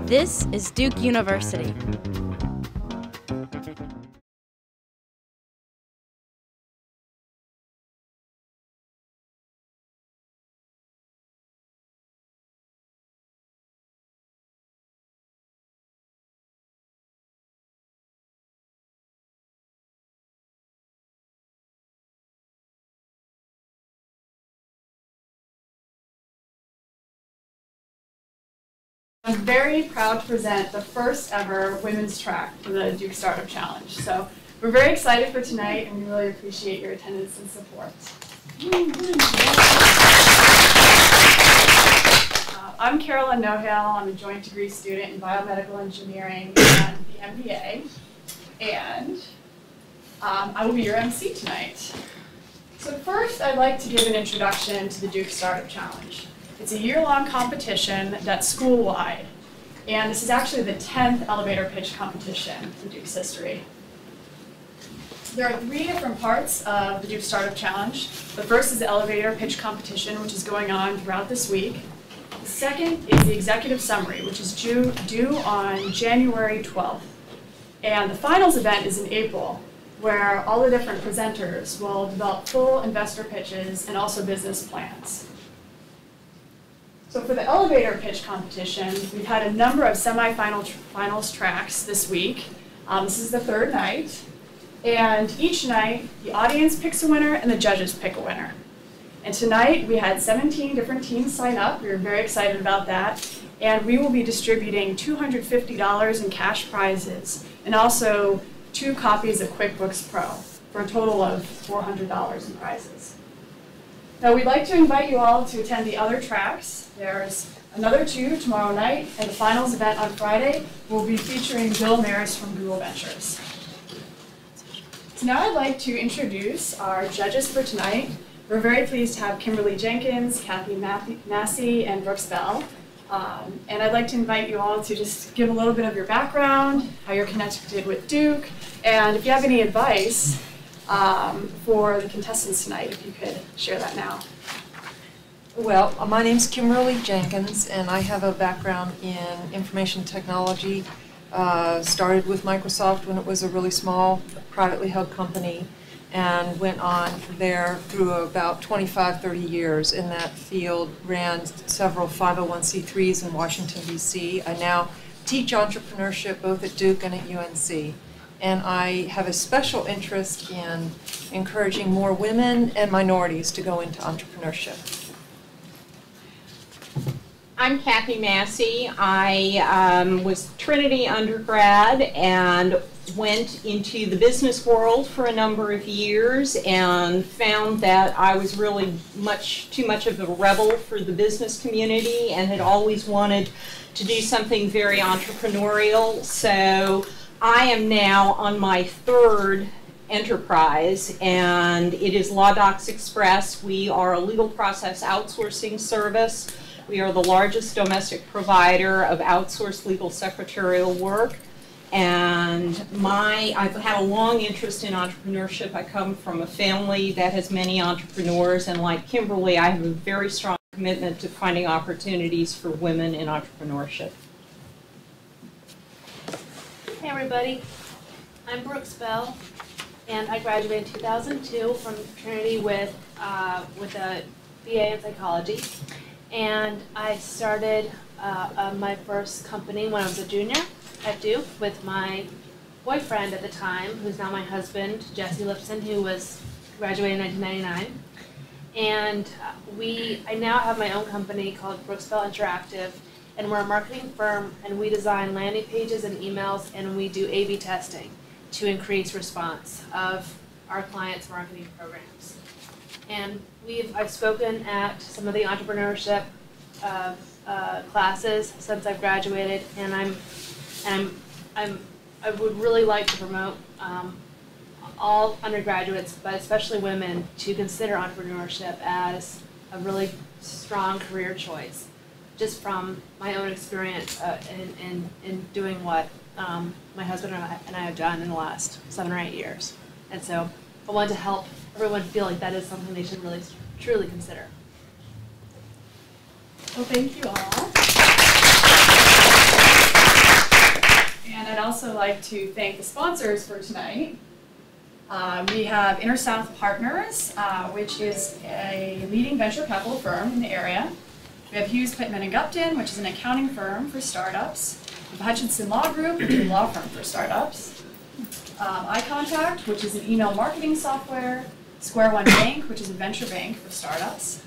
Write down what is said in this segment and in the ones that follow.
This is Duke University. I'm very proud to present the first ever women's track for the Duke Startup Challenge. So we're very excited for tonight, and we really appreciate your attendance and support. I'm Carolyn Nohale. I'm a joint degree student in biomedical engineering and the MBA, and I will be your MC tonight. So first, I'd like to give an introduction to the Duke Startup Challenge. It's a year-long competition that's school-wide, and this is actually the 10th elevator pitch competition in Duke's history. There are 3 different parts of the Duke Startup Challenge. The first is the elevator pitch competition, which is going on throughout this week. The second is the executive summary, which is due on January 12th. And the finals event is in April, where all the different presenters will develop full investor pitches and also business plans. So for the elevator pitch competition, we've had a number of semifinals tracks this week. This is the 3rd night. And each night, the audience picks a winner and the judges pick a winner. And tonight, we had 17 different teams sign up. We were very excited about that. And we will be distributing $250 in cash prizes and also 2 copies of QuickBooks Pro for a total of $400 in prizes. Now, we'd like to invite you all to attend the other tracks. There's another 2 tomorrow night, and the finals event on Friday will be featuring Bill Maris from Google Ventures. So now I'd like to introduce our judges for tonight. We're very pleased to have Kimberly Jenkins, Kathy Massey, and Brooks Bell. And I'd like to invite you all to just give a little bit of your background, how you're connected with Duke, and if you have any advice for the contestants tonight, if you could share that now. Well, my name's Kimberly Jenkins, and I have a background in information technology. Started with Microsoft when it was a really small, privately held company, and went on there through about 25, 30 years in that field, ran several 501c3s in Washington, D.C. I now teach entrepreneurship both at Duke and at UNC. And I have a special interest in encouraging more women and minorities to go into entrepreneurship. I'm Kathy Massey. I was Trinity undergrad and went into the business world for a number of years and found that I was really too much of a rebel for the business community and had always wanted to do something very entrepreneurial. So I am now on my 3rd enterprise, and it is LawDocs Express. We are a legal process outsourcing service. We are the largest domestic provider of outsourced legal secretarial work. And I've had a long interest in entrepreneurship. I come from a family that has many entrepreneurs, and like Kimberly, I have a very strong commitment to finding opportunities for women in entrepreneurship. Hey everybody, I'm Brooks Bell, and I graduated in 2002 from Trinity with a BA in psychology. And I started my first company when I was a junior at Duke with my boyfriend at the time, who's now my husband, Jesse Lipson, who was graduated in 1999. And I now have my own company called Brooks Bell Interactive, and we're a marketing firm, and we design landing pages and emails, and we do A/B testing to increase response of our clients' marketing programs. And I've spoken at some of the entrepreneurship classes since I've graduated, and I would really like to promote all undergraduates, but especially women, to consider entrepreneurship as a really strong career choice, just from my own experience in doing what my husband and I have done in the last 7 or 8 years. And so I want to help everyone feel like that is something they should really truly consider. Well, thank you all. like to thank the sponsors for tonight. We have Inner South Partners, which is a leading venture capital firm in the area. We have Hughes, Pittman & Gupton, which is an accounting firm for startups. We have Hutchinson Law Group, which is a law firm for startups. iContact, which is an email marketing software. Square One Bank, which is a venture bank for startups.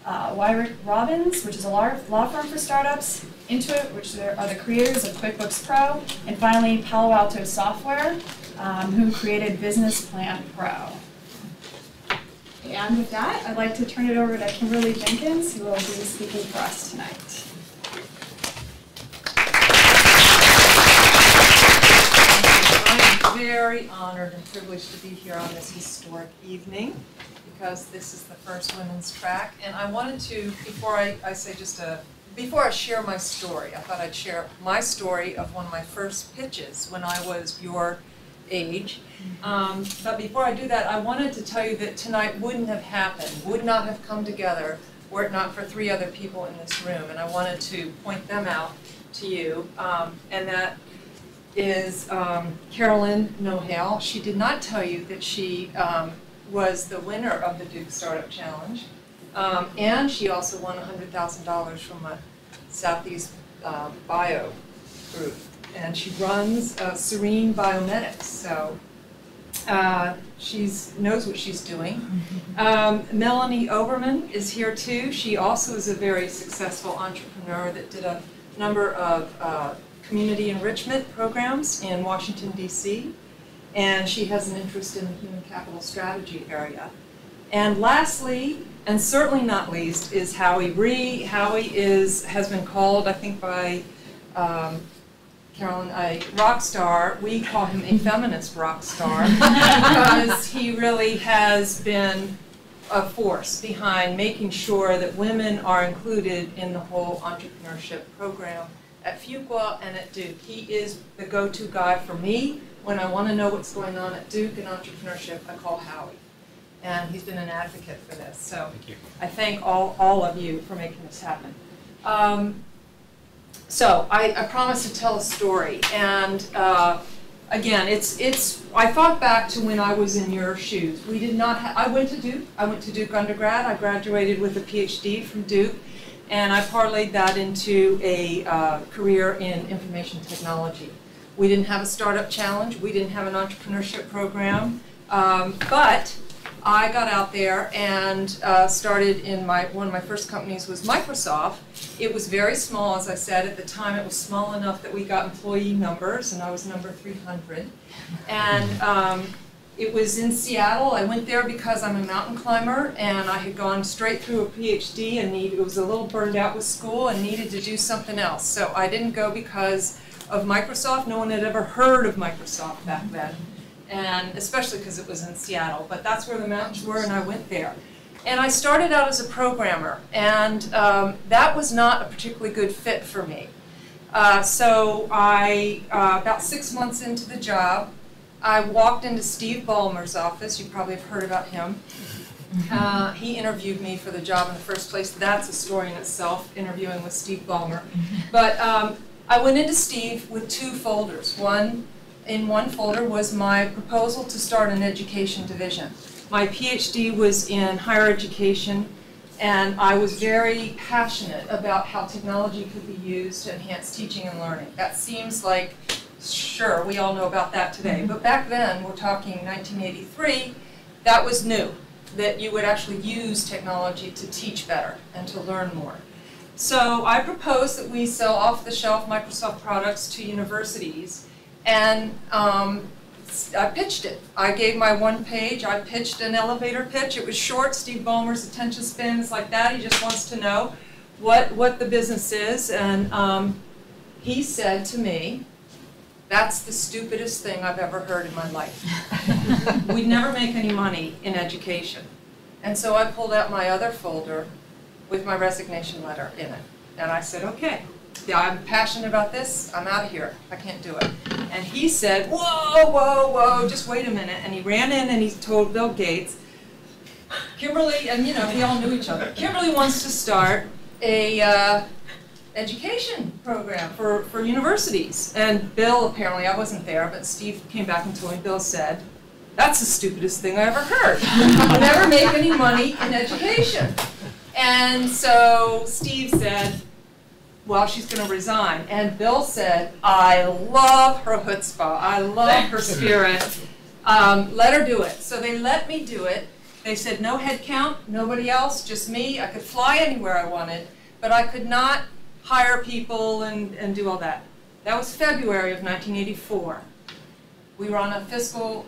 Wyrick Robbins, which is a law firm for startups. Intuit, which are the creators of QuickBooks Pro. And finally, Palo Alto Software, who created Business Plan Pro. And with that, I'd like to turn it over to Kimberly Jenkins, who will be speaking for us tonight. I'm very honored and privileged to be here on this historic evening because this is the first women's track. And I wanted to, before I share my story, I thought I'd share my story of one of my first pitches when I was your age. But before I do that, I wanted to tell you that tonight wouldn't have happened, would not have come together were it not for 3 other people in this room. And I wanted to point them out to you. And that is Carolyn Nohale. She did not tell you that she was the winner of the Duke Startup Challenge. And she also won $100,000 from a Southeast Bio group. And she runs Serene Biomedics, so she knows what she's doing. Melanie Oberman is here too. She also is a very successful entrepreneur that did a number of community enrichment programs in Washington, D.C. And she has an interest in the human capital strategy area. And lastly, and certainly not least, is Howie Ree. Howie has been called, I think, by Carolyn, a rock star. We call him a feminist rock star because he really has been a force behind making sure that women are included in the whole entrepreneurship program at Fuqua and at Duke. He is the go-to guy for me when I want to know what's going on at Duke and entrepreneurship. I call Howie, and he's been an advocate for this. So I thank all of you for making this happen. So I promised to tell a story, and again, I thought back to when I was in your shoes. We did not. I went to Duke. I went to Duke undergrad. I graduated with a PhD from Duke, and I parlayed that into a career in information technology. We didn't have a startup challenge. We didn't have an entrepreneurship program, but I got out there and started in one of my first companies was Microsoft. It was very small, as I said. At the time, it was small enough that we got employee numbers, and I was number 300. And it was in Seattle. I went there because I'm a mountain climber, and I had gone straight through a PhD and it was a little burned out with school and needed to do something else. So I didn't go because of Microsoft. No one had ever heard of Microsoft back then, and especially because it was in Seattle. But that's where the mountains were, and I went there. And I started out as a programmer, and that was not a particularly good fit for me. So I, about 6 months into the job, I walked into Steve Ballmer's office. You probably have heard about him. He interviewed me for the job in the first place. That's a story in itself, interviewing with Steve Ballmer. But I went into Steve with 2 folders. In one folder was my proposal to start an education division. My PhD was in higher education, and I was very passionate about how technology could be used to enhance teaching and learning. That seems like, sure, we all know about that today, but back then, we're talking 1983, that was new, that you would actually use technology to teach better and to learn more. So I proposed that we sell off-the-shelf Microsoft products to universities, and I pitched it. I gave my 1 page. I pitched an elevator pitch. It was short. Steve Ballmer's attention span is like that. He just wants to know what the business is. And he said to me, "That's the stupidest thing I've ever heard in my life. We'd never make any money in education." And so I pulled out my other folder with my resignation letter in it. And I said, "Okay. Yeah, I'm passionate about this. I'm out of here. I can't do it." And he said, "Whoa, whoa, whoa, just wait a minute." And he ran in and he told Bill Gates, "Kimberly," and you know, we all knew each other, "Kimberly wants to start a education program for universities. And Bill, apparently, I wasn't there, but Steve came back and told me, Bill said, that's the stupidest thing I ever heard. You'll never make any money in education. And so Steve said, well, she's going to resign. And Bill said, I love her chutzpah. I love her spirit. Let her do it. So they let me do it. They said no head count, nobody else, just me. I could fly anywhere I wanted, but I could not hire people and do all that. That was February of 1984. We were on a fiscal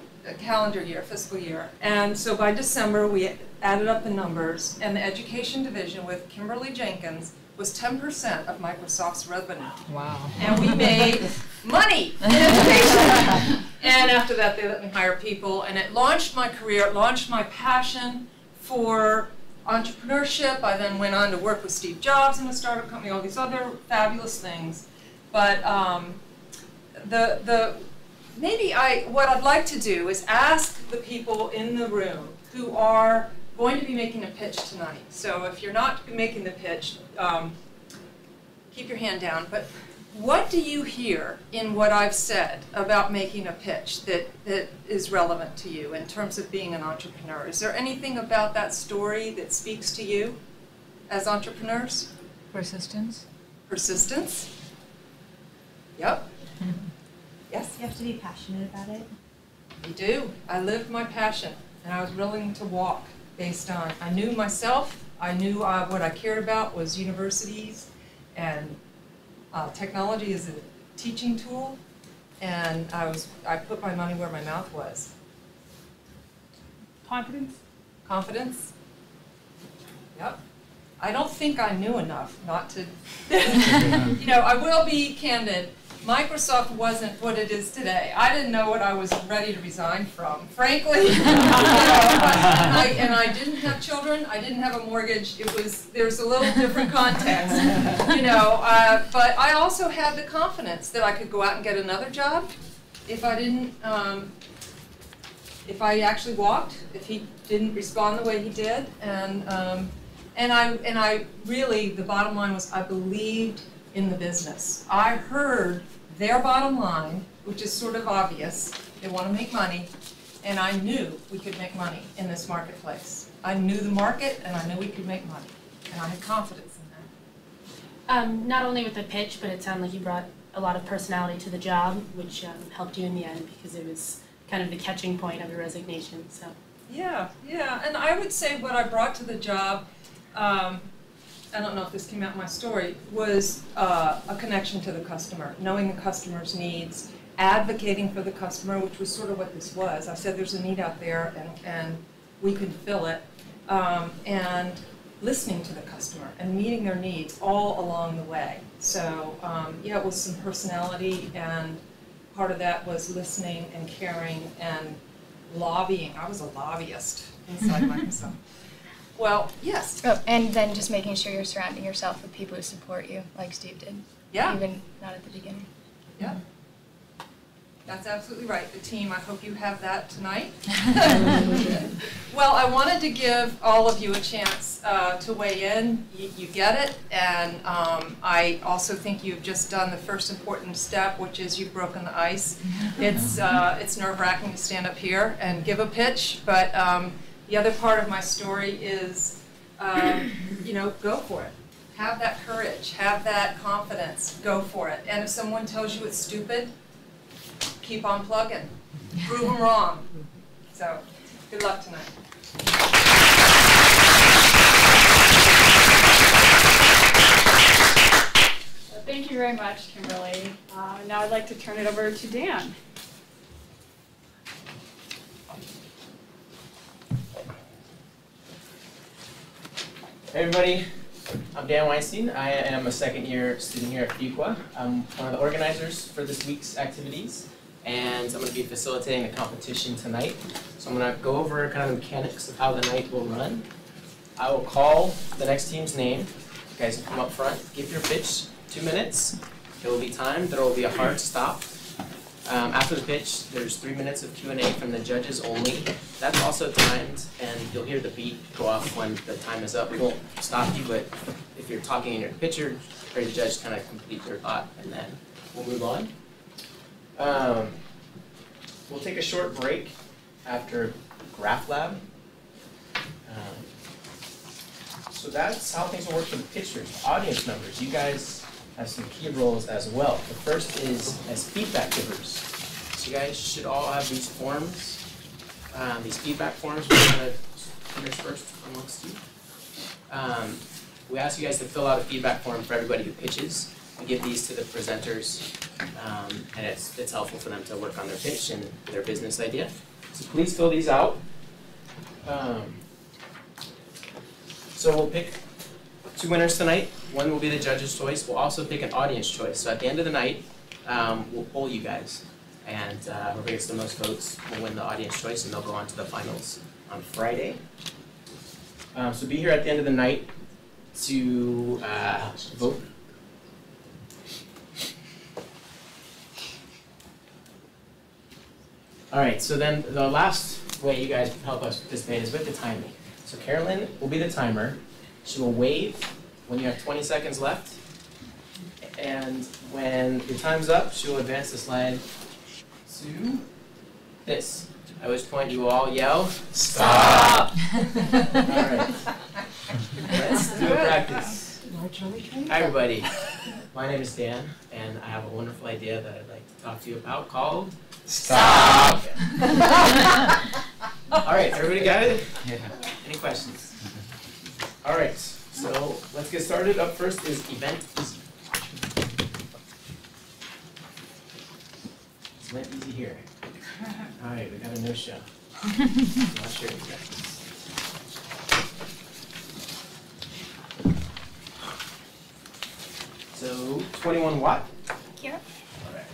year. And so by December, we added up the numbers, and the education division with Kimberly Jenkins was 10% of Microsoft's revenue. Wow. And we made money in education. And after that, they let me hire people, and it launched my career, it launched my passion for entrepreneurship. I then went on to work with Steve Jobs in a startup company, all these other fabulous things. But what I'd like to do is ask the people in the room who are going to be making a pitch tonight. So if you're not making the pitch, keep your hand down. But what do you hear in what I've said about making a pitch that is relevant to you in terms of being an entrepreneur? Is there anything about that story that speaks to you as entrepreneurs? Persistence. Persistence? Yep. Yes? You have to be passionate about it. You do. I lived my passion, and I was willing to walk based on, I knew myself, I knew what I cared about was universities and technology as a teaching tool, and I put my money where my mouth was. Confidence? Confidence? Yep. I don't think I knew enough not to, I will be candid. Microsoft wasn't what it is today. I didn't know what I was ready to resign from, frankly. And I didn't have children. I didn't have a mortgage. There's a little different context, But I also had the confidence that I could go out and get another job if I didn't. If I actually walked, if he didn't respond the way he did, and I really, the bottom line was I believed in the business. I heard their bottom line, which is sort of obvious. They want to make money, and I knew we could make money in this marketplace. I knew the market, and I knew we could make money, and I had confidence in that. Not only with the pitch, but it sounded like you brought a lot of personality to the job, which helped you in the end because it was kind of the catching point of your resignation. So. Yeah, and I would say what I brought to the job, I don't know if this came out in my story, was a connection to the customer, knowing the customer's needs, advocating for the customer, which was sort of what this was. I said there's a need out there and we can fill it, and listening to the customer and meeting their needs all along the way. So it was some personality, and part of that was listening and caring and lobbying. I was a lobbyist inside Microsoft. Well, yes. Oh, and then just making sure you're surrounding yourself with people who support you, like Steve did. Yeah. Even not at the beginning. Yeah. That's absolutely right. The team, I hope you have that tonight. Well, I wanted to give all of you a chance to weigh in. You get it, and I also think you've just done the first important step, which is you've broken the ice. It's nerve-wracking to stand up here and give a pitch, but the other part of my story is, go for it. Have that courage, have that confidence, go for it. And if someone tells you it's stupid, keep on plugging. Prove them wrong. So, good luck tonight. Thank you very much, Kimberly. Now I'd like to turn it over to Dan. Hey everybody, I'm Dan Weinstein. I am a second-year student here at Fuqua. I'm one of the organizers for this week's activities, and I'm going to be facilitating the competition tonight. So I'm going to go over kind of the mechanics of how the night will run. I will call the next team's name. You guys can come up front, give your pitch, 2 minutes. It will be timed. There will be a hard stop. After the pitch, there's 3 minutes of Q&A from the judges only. That's also timed, and you'll hear the beep go off when the time is up. We won't stop you, but if you're talking in your picture, hear the judge kind of complete their thought, and then we'll move on. We'll take a short break after Graph Lab. So that's how things will work for the pitchers. Audience members, you guys have some key roles as well. The first is as feedback givers. So you guys should all have these forms, these feedback forms. We're going to finish first amongst you. We ask you guys to fill out a feedback form for everybody who pitches. We give these to the presenters, and it's helpful for them to work on their pitch and their business idea. So please fill these out. So we'll pick 2 winners tonight. One will be the judge's choice. We'll also pick an audience choice. So at the end of the night, we'll poll you guys. And whoever gets the most votes will win the audience choice, and they'll go on to the finals on Friday. So be here at the end of the night to vote. All right, so then the last way you guys help us participate is with the timing. So Carolyn will be the timer. She will wave when you have 20 seconds left. And when your time's up, she will advance the slide to this. At which point you will all yell, "Stop!" All right. Let's do a practice. Hi, everybody. My name is Dan, and I have a wonderful idea that I'd like to talk to you about called Stop! All right, everybody got it? Yeah. Any questions? All right, so let's get started. Up first is Event Easy. It's Event Easy here. All right, we got a no-show. Not sure exactly. So 21 watt. Here. All right.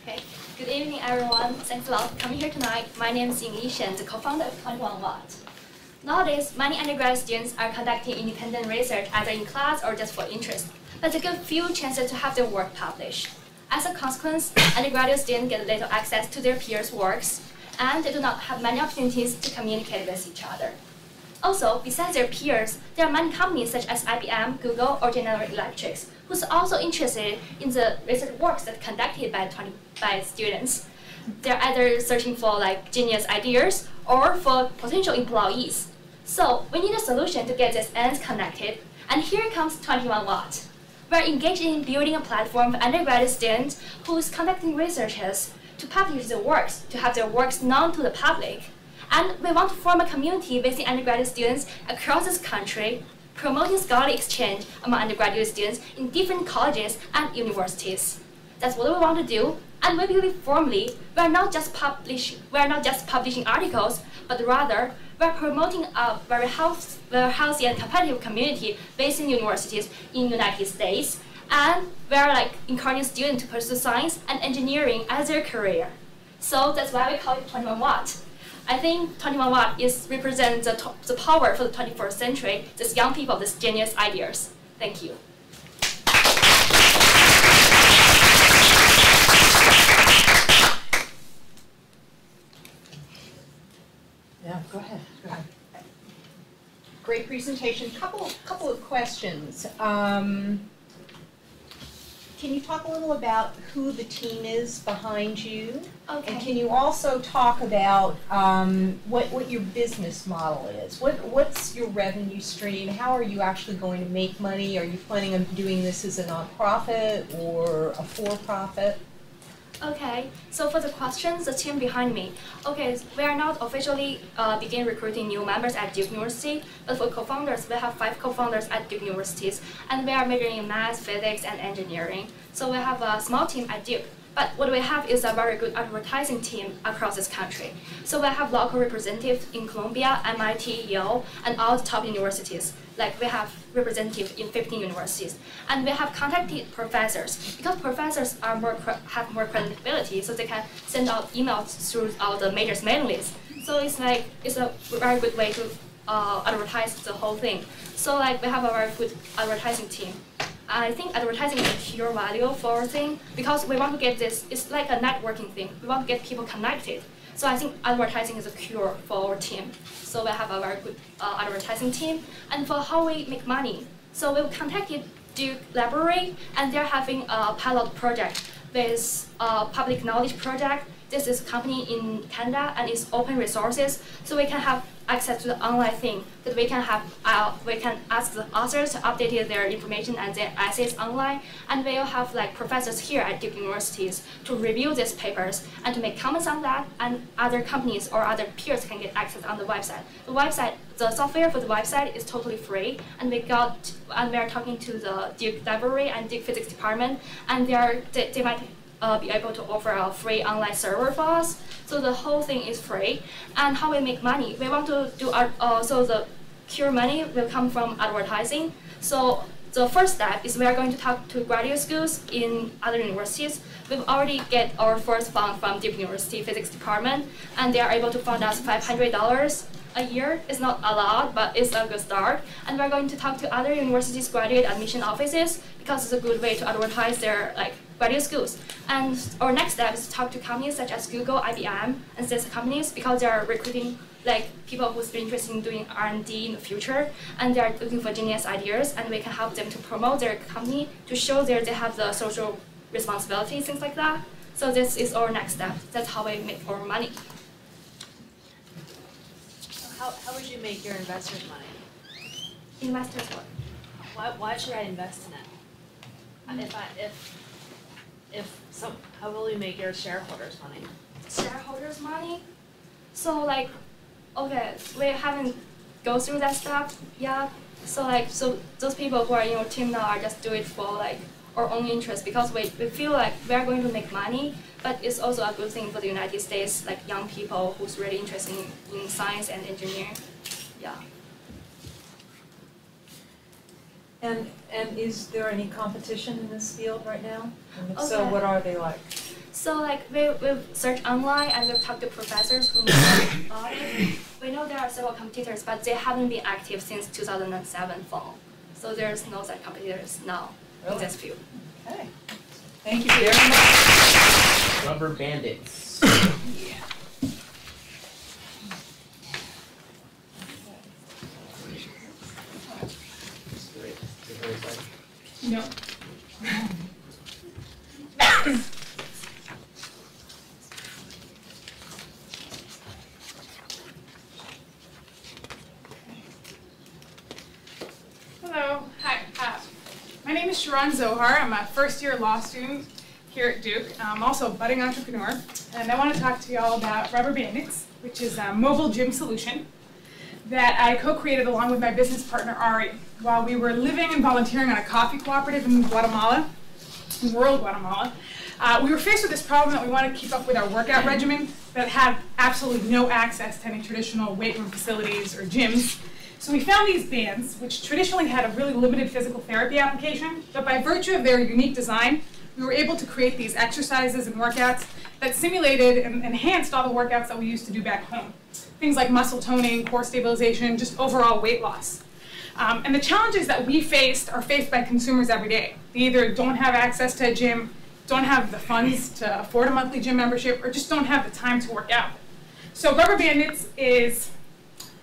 Okay. Good evening, everyone. Thanks a lot for coming here tonight. My name is Ying Shen, the co-founder of 21 Watt. Nowadays, many undergrad students are conducting independent research either in class or just for interest, but they get few chances to have their work published. As a consequence, undergraduate students get little access to their peers' works, and they do not have many opportunities to communicate with each other. Also, besides their peers, there are many companies such as IBM, Google, or General Electric who's also interested in the research works that are conducted by students. They're either searching for genius ideas or for potential employees. So we need a solution to get these ends connected, and here comes 21 Watt. We're engaged in building a platform for undergraduate students who's conducting researches to publish their works, to have their works known to the public. And we want to form a community within undergraduate students across this country, promoting scholarly exchange among undergraduate students in different colleges and universities. That's what we want to do, and we believe firmly we're not just publishing articles, but rather we're promoting a very healthy and competitive community based in universities in the United States, and we're encouraging students to pursue science and engineering as their career. So that's why we call it 21 Watt. I think 21 Watt represents the power for the 21st century, these young people, these genius ideas. Thank you. Yeah, go ahead. Great presentation. Couple of questions. Can you talk a little about who the team is behind you? Okay. And can you also talk about what your business model is? What's your revenue stream? How are you actually going to make money? Are you planning on doing this as a nonprofit or a for-profit? Okay, so for the questions, the team behind me. Okay, we are not officially begin recruiting new members at Duke University, but for co-founders, we have 5 co-founders at Duke Universities, and we are majoring in math, physics, and engineering. So we have a small team at Duke, but what we have is a very good advertising team across this country. So we have local representatives in Columbia, MIT, Yale, and all the top universities. We have representatives in 15 universities, and we have contacted professors because professors are have more credibility, so they can send out emails through all the major mailing lists. So it's a very good way to advertise the whole thing. So like we have a very good advertising team. I think advertising is a pure value for our thing because we want to get this, it's like a networking thing. We want to get people connected. So I think advertising is a cure for our team. So we have a very good advertising team. And for how we make money, so we contacted Duke Library, and they're having a pilot project with a public knowledge project. This is a company in Canada, and it's open resources, so we can have access to the online thing. That we can have, we can ask the authors to update their information and their essays online, and we'll have like professors here at Duke universities to review these papers and to make comments on that, and other companies or other peers can get access on the website. The software for the website is totally free, and we are talking to the Duke Library and Duke Physics Department, and they might be able to offer a free online server for us. So the whole thing is free. And how we make money? We want to do so the pure money will come from advertising. So the first step is we are going to talk to graduate schools in other universities. We've already get our first fund from Duke University Physics Department, and they are able to fund us $500 a year. It's not a lot, but it's a good start. And we're going to talk to other universities' graduate admission offices because it's a good way to advertise their graduate schools. And our next step is to talk to companies such as Google, IBM, and such companies because they are recruiting people who's been interested in doing R&D in the future, and they are looking for genius ideas, and we can help them to promote their company to show they have the social responsibility, things like that. So this is our next step. That's how we make our money. How would you make your investors money? Investors what? Why should I invest in it? How will you make your shareholders money? Shareholders money? So okay, we haven't go through that stuff yet. So those people who are in our team now are just do it for our own interest because we feel like we are going to make money, but it's also a good thing for the United States, young people who's really interested in science and engineering. Yeah. And is there any competition in this field right now? And if Okay. so, what are they like? So we've searched online and we've talked to professors who know about it. We know there are several competitors, but they haven't been active since 2007 fall. So there's no such competitors now in this field. Okay. Thank you very much. Rubber Bandits. No. Hello. Hi. My name is Sharon Zohar. I'm a first-year law student here at Duke. I'm also a budding entrepreneur, and I want to talk to you all about Rubber Bandits, which is a mobile gym solution that I co-created along with my business partner Ari while we were living and volunteering on a coffee cooperative in Guatemala, in rural Guatemala. We were faced with this problem that we wanted to keep up with our workout regimen that had absolutely no access to any traditional weight room facilities or gyms. So we found these bands, which traditionally had a really limited physical therapy application, but by virtue of their unique design, we were able to create these exercises and workouts that simulated and enhanced all the workouts that we used to do back home. Things like muscle toning, core stabilization, just overall weight loss. And the challenges that we faced are faced by consumers every day. They either don't have access to a gym, don't have the funds to afford a monthly gym membership, or just don't have the time to work out. So Rubber Bandits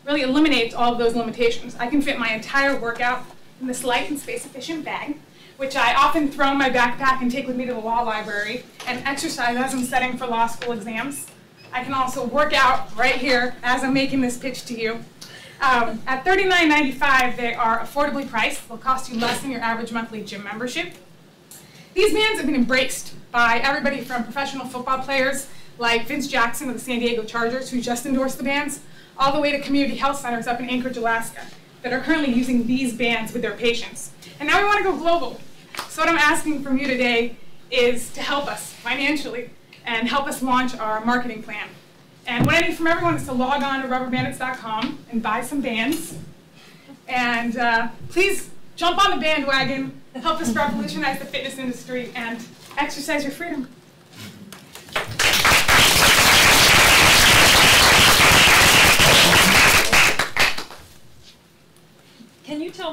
really eliminates all of those limitations. I can fit my entire workout in this light and space-efficient bag, which I often throw in my backpack and take with me to the law library and exercise as I'm studying for law school exams. I can also work out right here as I'm making this pitch to you. At $39.95, they are affordably priced. They'll cost you less than your average monthly gym membership. These bands have been embraced by everybody from professional football players like Vince Jackson of the San Diego Chargers, who just endorsed the bands, all the way to community health centers up in Anchorage, Alaska, that are currently using these bands with their patients. And now we want to go global. So what I'm asking from you today is to help us financially and help us launch our marketing plan. And what I need from everyone is to log on to rubberbandits.com and buy some bands. And please jump on the bandwagon, help us revolutionize the fitness industry, and exercise your freedom.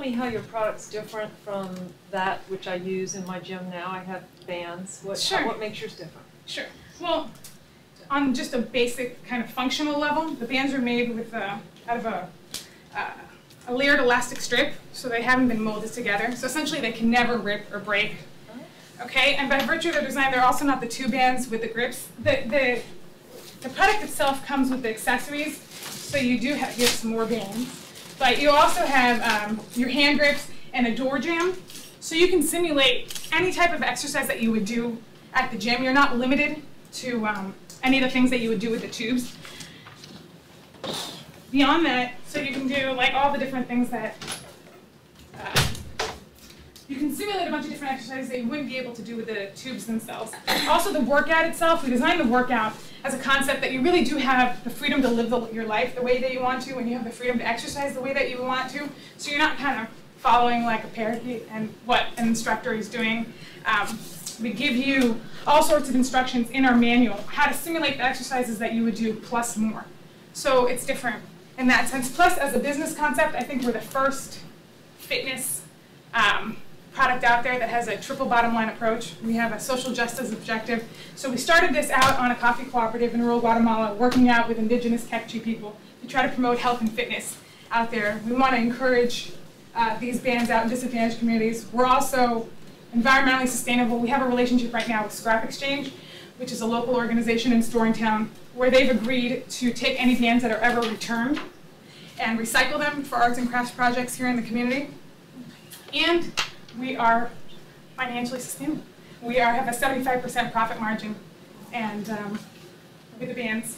tell me how your product's different from that which I use in my gym now? I have bands. Sure. What makes yours different? Sure. Well, on just a basic kind of functional level, the bands are made with out of a layered elastic strip, so they haven't been molded together. So essentially, they can never rip or break. Okay, and by virtue of their design, they're also not the two bands with the grips. The product itself comes with the accessories, so you do have some more bands. But you also have your hand grips and a door jamb, so you can simulate any type of exercise that you would do at the gym. You're not limited to any of the things that you would do with the tubes. Beyond that, so you can do like all the different things that you can simulate a bunch of different exercises that you wouldn't be able to do with the tubes themselves. Also, the workout itself, we designed the workout as a concept that you really do have the freedom to live your life the way that you want to, and you have the freedom to exercise the way that you want to. So you're not kind of following like a parakeet and what an instructor is doing. We give you all sorts of instructions in our manual, how to simulate the exercises that you would do plus more. So it's different in that sense. Plus, as a business concept, I think we're the first fitness product out there that has a triple bottom line approach. We have a social justice objective. So we started this out on a coffee cooperative in rural Guatemala, working out with indigenous Kekchi people to try to promote health and fitness out there. We want to encourage these bands out in disadvantaged communities. We're also environmentally sustainable. We have a relationship right now with Scrap Exchange, which is a local organization in Storingtown, where they've agreed to take any bands that are ever returned and recycle them for arts and crafts projects here in the community. And we are financially sustainable. We have a 75% profit margin and with the bands.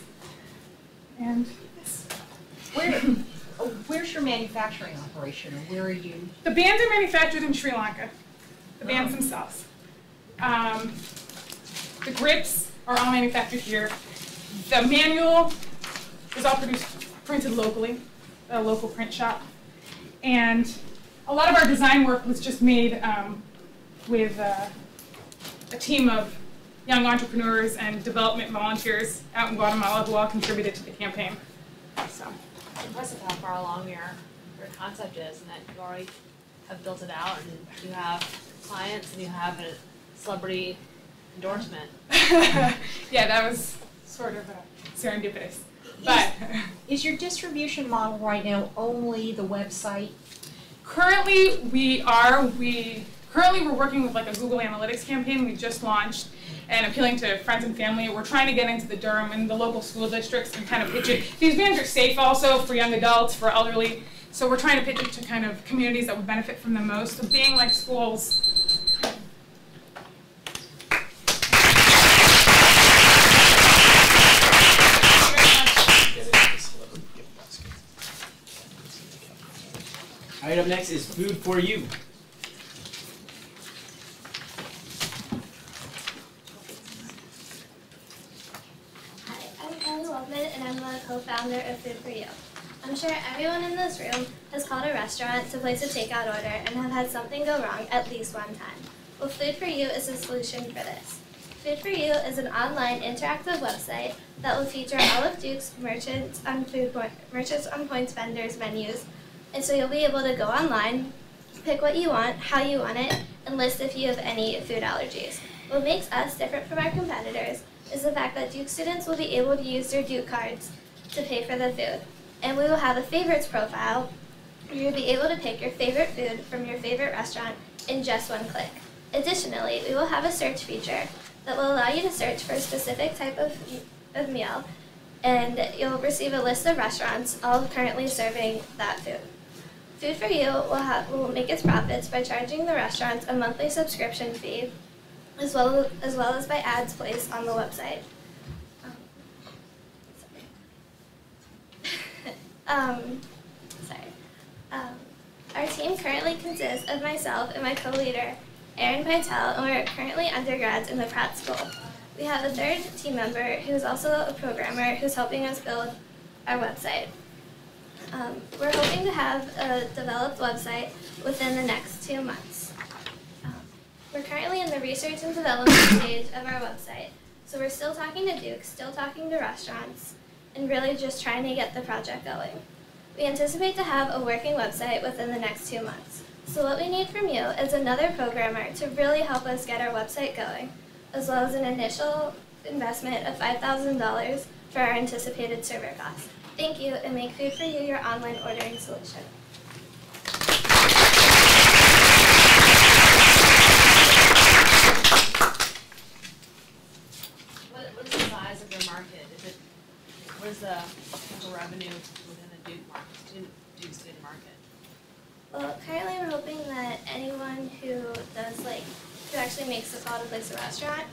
And this. Where's your manufacturing operation, or where are you? The bands are manufactured in Sri Lanka, the bands themselves. The grips are all manufactured here. The manual is all printed locally, a local print shop. And a lot of our design work was just made with a team of young entrepreneurs and development volunteers out in Guatemala who all contributed to the campaign. So. It's impressive how far along your concept is, and that you already have built it out, and you have clients, and you have a celebrity endorsement. Yeah, that was sort of serendipitous. But Is your distribution model right now only the website? currently we're working with like a Google Analytics campaign we just launched and appealing to friends and family. We're trying to get into the Durham and the local school districts and kind of pitch it. These bands are safe also for young adults, for elderly. So we're trying to pitch it to kind of communities that would benefit from them most. So being like schools. All right, up next is Food for You. And I'm the co-founder of Food for You. I'm sure everyone in this room has called a restaurant to place a takeout order and have had something go wrong at least one time. Well, Food for You is a solution for this. Food for You is an online interactive website that will feature all of Duke's merchants on points vendors' menus. And so you'll be able to go online, pick what you want, how you want it, and list if you have any food allergies. What makes us different from our competitors is the fact that Duke students will be able to use their Duke cards to pay for the food. And we will have a favorites profile where you'll be able to pick your favorite food from your favorite restaurant in just one click. Additionally, we will have a search feature that will allow you to search for a specific type of meal, and you'll receive a list of restaurants all currently serving that food. Food for You will make its profits by charging the restaurants a monthly subscription fee, as well as by ads placed on the website. Our team currently consists of myself and my co-leader, Erin Pytel, and we're currently undergrads in the Pratt School. We have a third team member who's also a programmer who's helping us build our website. We're hoping to have a developed website within the next 2 months. We're currently in the research and development stage of our website, so we're still talking to Duke, still talking to restaurants, and really just trying to get the project going. We anticipate to have a working website within the next 2 months. So what we need from you is another programmer to really help us get our website going, as well as an initial investment of $5,000 for our anticipated server costs. Thank you, and make Food for You your online ordering solution. What is the size of your market? What is the potential revenue within the Duke student market? Well, currently we're hoping that anyone who does who actually makes the call to place a restaurant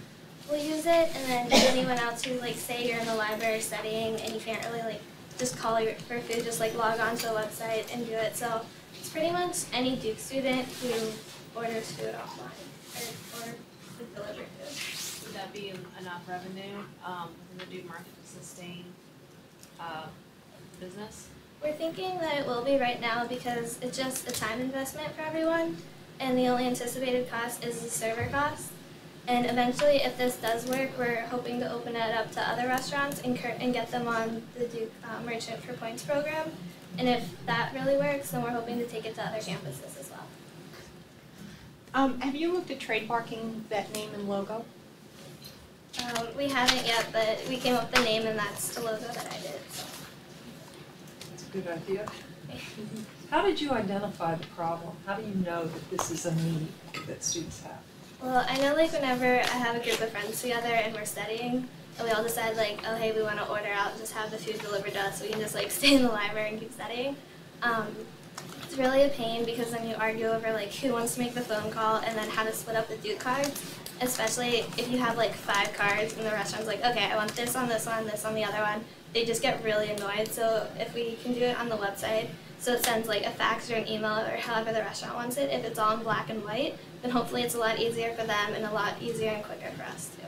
will use it, and then anyone else who say you're in the library studying and you can't really just call for food, just log on to the website and do it. So it's pretty much any Duke student who orders food offline or order food delivered food. Would that be enough revenue within the Duke market to sustain business? We're thinking that it will be right now because it's just a time investment for everyone, and the only anticipated cost is the server cost. And eventually, if this does work, we're hoping to open it up to other restaurants and get them on the Duke Merchant for Points program. And if that really works, then we're hoping to take it to other campuses as well. Have you looked at trademarking that name and logo? We haven't yet, but we came up with the name, and that's the logo that I did. So. That's a good idea. How did you identify the problem? How do you know that this is a need that students have? Well, I know whenever I have a group of friends together and we're studying, and we all decide oh hey, we want to order out and just have the food delivered to us so we can just stay in the library and keep studying. It's really a pain because then you argue over who wants to make the phone call and then how to split up the Duke cards, especially if you have 5 cards and the restaurant's okay, I want this on this one, this on the other one. They just get really annoyed. So if we can do it on the website, so it sends a fax or an email or however the restaurant wants it, if it's all in black and white, then hopefully it's a lot easier for them and a lot easier and quicker for us too.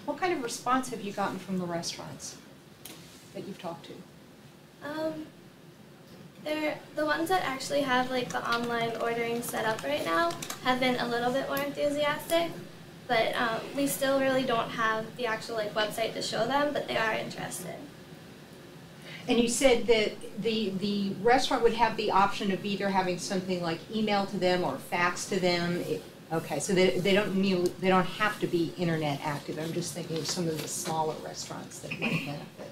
What kind of response have you gotten from the restaurants that you've talked to? The ones that actually have the online ordering set up right now have been a little bit more enthusiastic, but we still really don't have the actual website to show them, but they are interested. And you said that the restaurant would have the option of either having something email to them or fax to them. Okay, so they don't have to be internet active. I'm just thinking of some of the smaller restaurants that might benefit.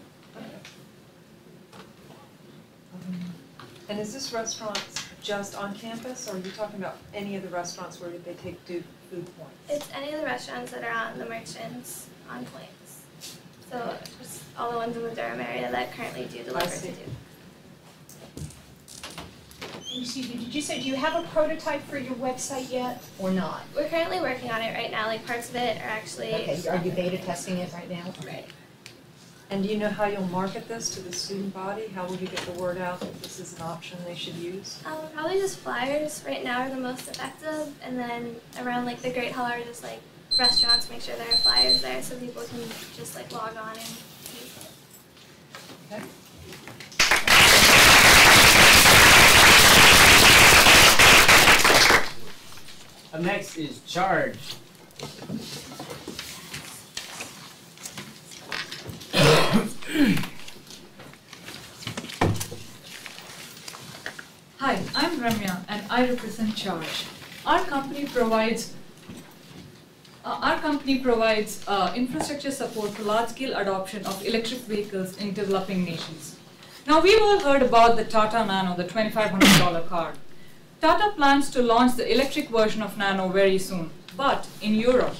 And is this restaurant just on campus, or are you talking about any of the restaurants where they take Duke food points? It's any of the restaurants that are on the merchants on points. So just all the ones in the Durham area that currently do deliver to Duke. Excuse me, did you say, do you have a prototype for your website yet, or not? We're currently working on it right now. Parts of it are actually... Okay, are you beta testing it right now? Right. And do you know how you'll market this to the student body? How will you get the word out that this is an option they should use? Probably just flyers right now are the most effective, and then around the Great Hall are just restaurants, make sure there are flyers there so people can just log on and use it. Okay. Up next is Charge. Hi, I'm Ramya and I represent Charge. Our company provides infrastructure support for large-scale adoption of electric vehicles in developing nations. Now, we've all heard about the Tata Nano, the $2,500 car. Tata plans to launch the electric version of Nano very soon, but in Europe.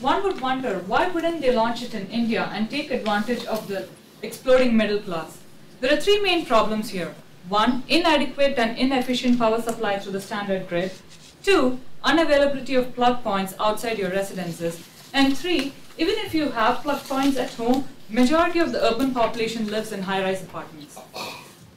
One would wonder, why wouldn't they launch it in India and take advantage of the exploding middle class? There are 3 main problems here. 1, inadequate and inefficient power supply through the standard grid. 2, unavailability of plug points outside your residences. And 3, even if you have plug points at home, majority of the urban population lives in high-rise apartments.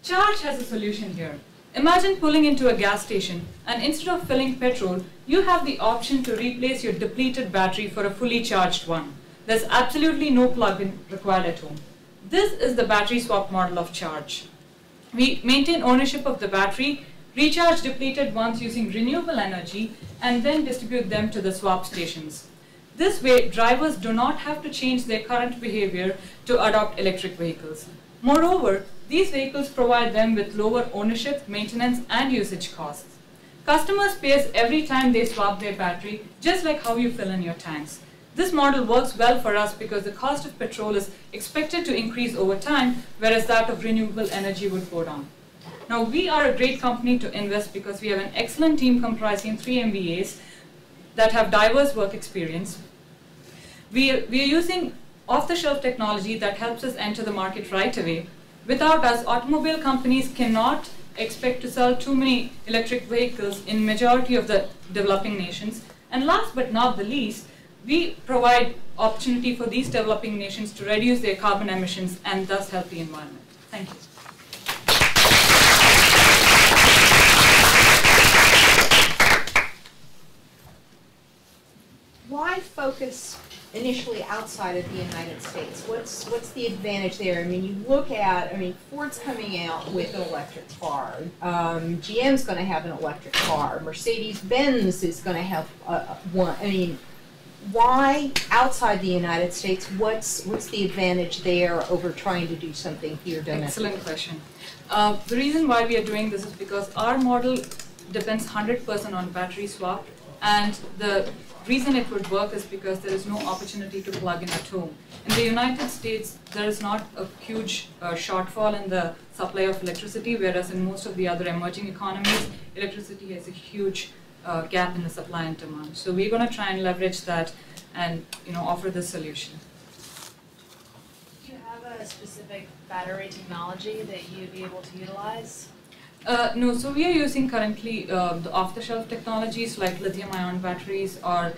Charge has a solution here. Imagine pulling into a gas station and instead of filling petrol, you have the option to replace your depleted battery for a fully charged one. There's absolutely no plug-in required at home. This is the battery swap model of Charge. We maintain ownership of the battery, recharge depleted ones using renewable energy, and then distribute them to the swap stations. This way, drivers do not have to change their current behavior to adopt electric vehicles. Moreover, these vehicles provide them with lower ownership, maintenance, and usage costs. Customers pay every time they swap their battery, just like how you fill in your tanks. This model works well for us because the cost of petrol is expected to increase over time, whereas that of renewable energy would go down. Now, we are a great company to invest because we have an excellent team comprising 3 MBAs that have diverse work experience. We are using off-the-shelf technology that helps us enter the market right away. Without us, automobile companies cannot expect to sell too many electric vehicles in majority of the developing nations. And last but not the least, we provide opportunity for these developing nations to reduce their carbon emissions and thus help the environment. Thank you. Why focus initially outside of the United States? What's the advantage there? I mean, you look at, Ford's coming out with an electric car. GM's going to have an electric car. Mercedes-Benz is going to have one. I mean, why outside the United States? What's the advantage there over trying to do something here domestically? Excellent question. The reason why we are doing this is because our model depends 100% on battery swap, and the reason it would work is because there is no opportunity to plug in at home. In the United States, there is not a huge shortfall in the supply of electricity, whereas in most of the other emerging economies, electricity has a huge gap in the supply and demand. So we're going to try and leverage that and offer this solution. Do you have a specific battery technology that you'd be able to utilize? No, so we are using currently the off-the-shelf technologies like lithium-ion batteries, or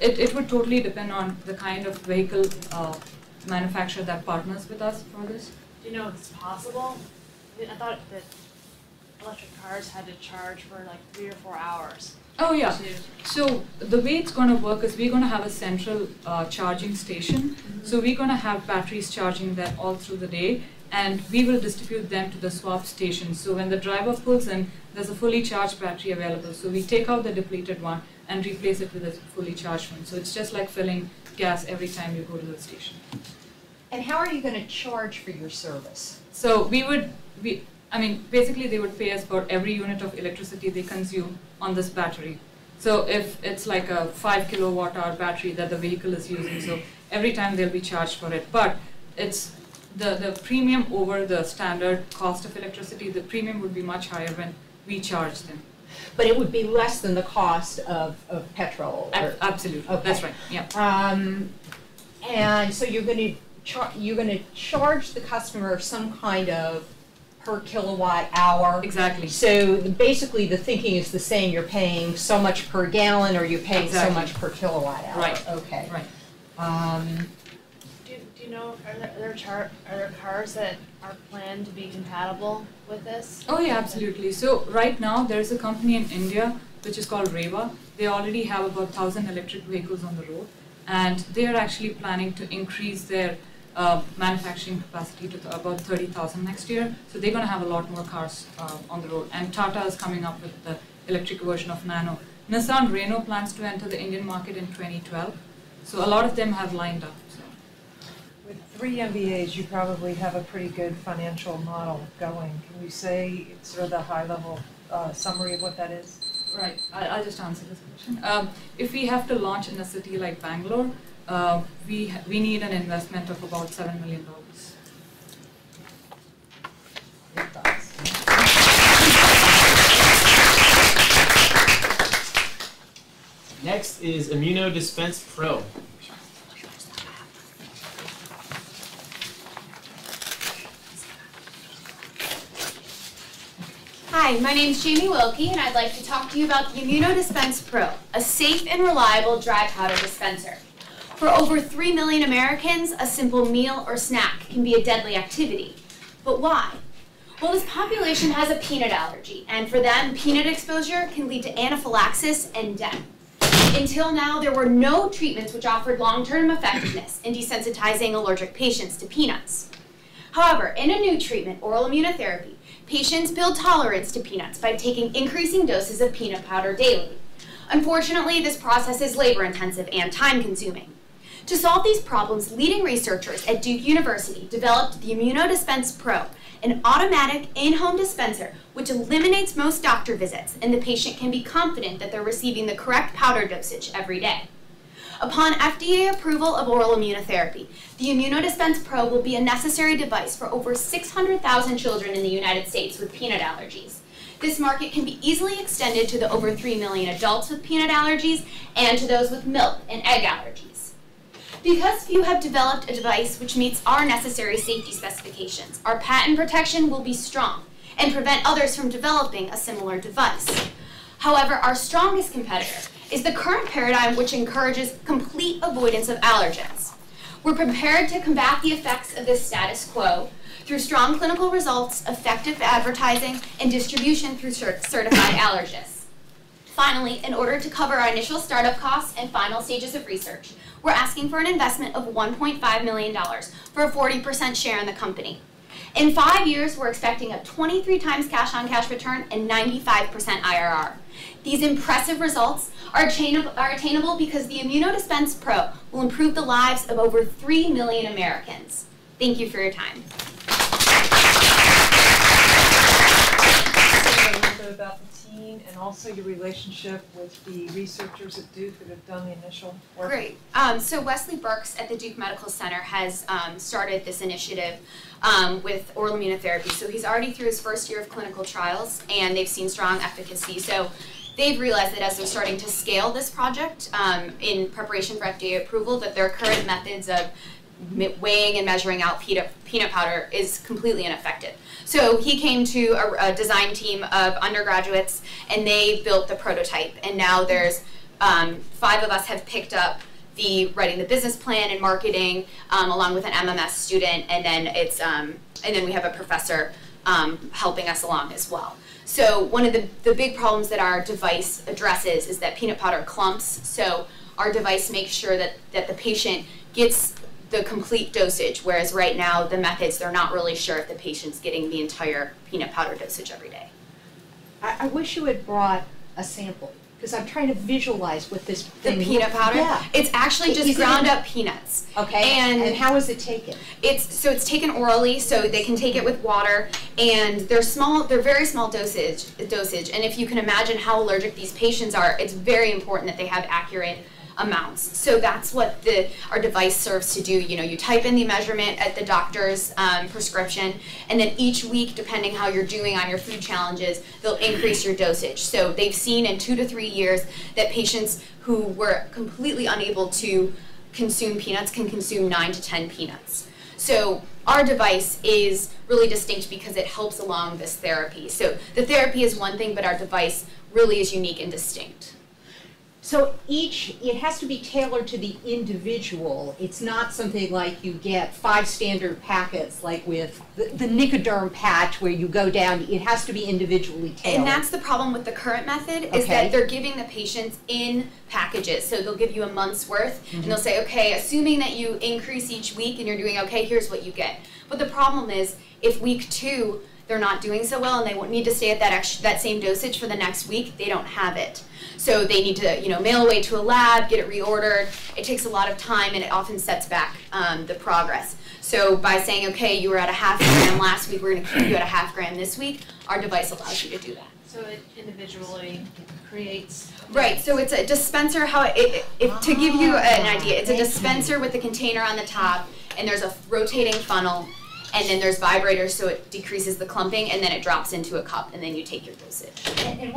it would totally depend on the kind of vehicle manufacturer that partners with us for this. Do you know if it's possible? I thought that electric cars had to charge for like 3 or 4 hours. Oh yeah. So the way it's going to work is we're going to have a central charging station. So we're going to have batteries charging that all through the day, and we will distribute them to the swap stations. So when the driver pulls in, there's a fully charged battery available. So we take out the depleted one and replace it with a fully charged one. So it's just like filling gas every time you go to the station. And how are you going to charge for your service? So basically they would pay us for every unit of electricity they consume on this battery. So if it's like a 5 kilowatt hour battery that the vehicle is using, so every time they'll be charged for it. But it's the premium over the standard cost of electricity, the premium would be much higher when we charge them. But it would be less than the cost of petrol. Absolutely, okay. That's right. Yeah. And so you're going to charge the customer some kind of per kilowatt hour. Exactly. So basically, the thinking is the same. You're paying so much per gallon, or you're paying exactly. so much per kilowatt hour. Right. Okay. Right. Do you know, are there cars that are planned to be compatible with this? Oh yeah, absolutely. So right now there's a company in India which is called Reva. They already have about 1,000 electric vehicles on the road, and they are actually planning to increase their manufacturing capacity to about 30,000 next year. So they're going to have a lot more cars on the road. And Tata is coming up with the electric version of Nano. Nissan Renault plans to enter the Indian market in 2012. So a lot of them have lined up. So. With 3 MBAs, you probably have a pretty good financial model going. Can you say sort of the high-level summary of what that is? Right, I'll just answer this question. If we have to launch in a city like Bangalore, we need an investment of about $7 million. Next is Imuno Dispense Pro. Hi, my name is Jamie Wilkie, and I'd like to talk to you about the Imuno Dispense Pro, a safe and reliable dry powder dispenser. For over 3 million Americans, a simple meal or snack can be a deadly activity. But why? Well, this population has a peanut allergy, and for them, peanut exposure can lead to anaphylaxis and death. Until now, there were no treatments which offered long-term effectiveness in desensitizing allergic patients to peanuts. However, in a new treatment, oral immunotherapy, patients build tolerance to peanuts by taking increasing doses of peanut powder daily. Unfortunately, this process is labor-intensive and time-consuming. To solve these problems, leading researchers at Duke University developed the Imuno Dispense Pro, an automatic in-home dispenser which eliminates most doctor visits, and the patient can be confident that they're receiving the correct powder dosage every day. Upon FDA approval of oral immunotherapy, the Imuno Dispense Pro will be a necessary device for over 600,000 children in the United States with peanut allergies. This market can be easily extended to the over 3 million adults with peanut allergies and to those with milk and egg allergies. Because few have developed a device which meets our necessary safety specifications, our patent protection will be strong and prevent others from developing a similar device. However, our strongest competitor is the current paradigm which encourages complete avoidance of allergens. We're prepared to combat the effects of this status quo through strong clinical results, effective advertising, and distribution through certified allergists. Finally, in order to cover our initial startup costs and final stages of research, we're asking for an investment of $1.5 million for a 40% share in the company. In 5 years, we're expecting a 23 times cash-on-cash return and 95% IRR. These impressive results are attainable because the Imuno Dispense Pro will improve the lives of over 3 million Americans. Thank you for your time. A little bit about the team and also your relationship with the researchers at Duke that have done the initial work. Great. So Wesley Burks at the Duke Medical Center has started this initiative with oral immunotherapy. So he's already through his first year of clinical trials, and they've seen strong efficacy. So they've realized that as they're starting to scale this project in preparation for FDA approval, that their current methods of weighing and measuring out peanut powder is completely ineffective. So he came to a design team of undergraduates, and they built the prototype. And now there's 5 of us have picked up writing the business plan and marketing, along with an MMS student, and then we have a professor helping us along as well. So one of the big problems that our device addresses is that peanut powder clumps. So our device makes sure that the patient gets the complete dosage, whereas right now the methods, they're not really sure if the patient's getting the entire peanut powder dosage every day. I wish you had brought a sample, because I'm trying to visualize what this thing. The peanut powder? Yeah. It's actually just ground up peanuts. Okay, and how is it taken? It's taken orally, so they can take it with water, and they're very small dosage, and if you can imagine how allergic these patients are, it's very important that they have accurate amounts. So that's what our device serves to do. You know, you type in the measurement at the doctor's prescription, and then each week, depending how you're doing on your food challenges, they'll increase your dosage. So they've seen in 2 to 3 years that patients who were completely unable to consume peanuts can consume 9 to 10 peanuts. So our device is really distinct because it helps along this therapy. So the therapy is one thing, but our device really is unique and distinct. So it has to be tailored to the individual. It's not something like you get 5 standard packets, like with the Nicoderm patch where you go down. It has to be individually tailored. And that's the problem with the current method, is that they're giving the patients in packages. So they'll give you a month's worth, and they'll say, okay, assuming that you increase each week and you're doing okay, here's what you get. But the problem is, if week 2 they're not doing so well and they need to stay at that same dosage for the next week, they don't have it. So they need to, mail away to a lab, get it reordered. It takes a lot of time, and it often sets back the progress. So by saying, okay, you were at a ½ gram last week, we're going to keep you at a ½ gram this week, our device allows you to do that. So it individually creates. Right, so it's a dispenser. To give you an idea, it's a dispenser with a container on the top, and there's a rotating funnel, and then there's vibrators, so it decreases the clumping, and then it drops into a cup, and then you take your dosage. And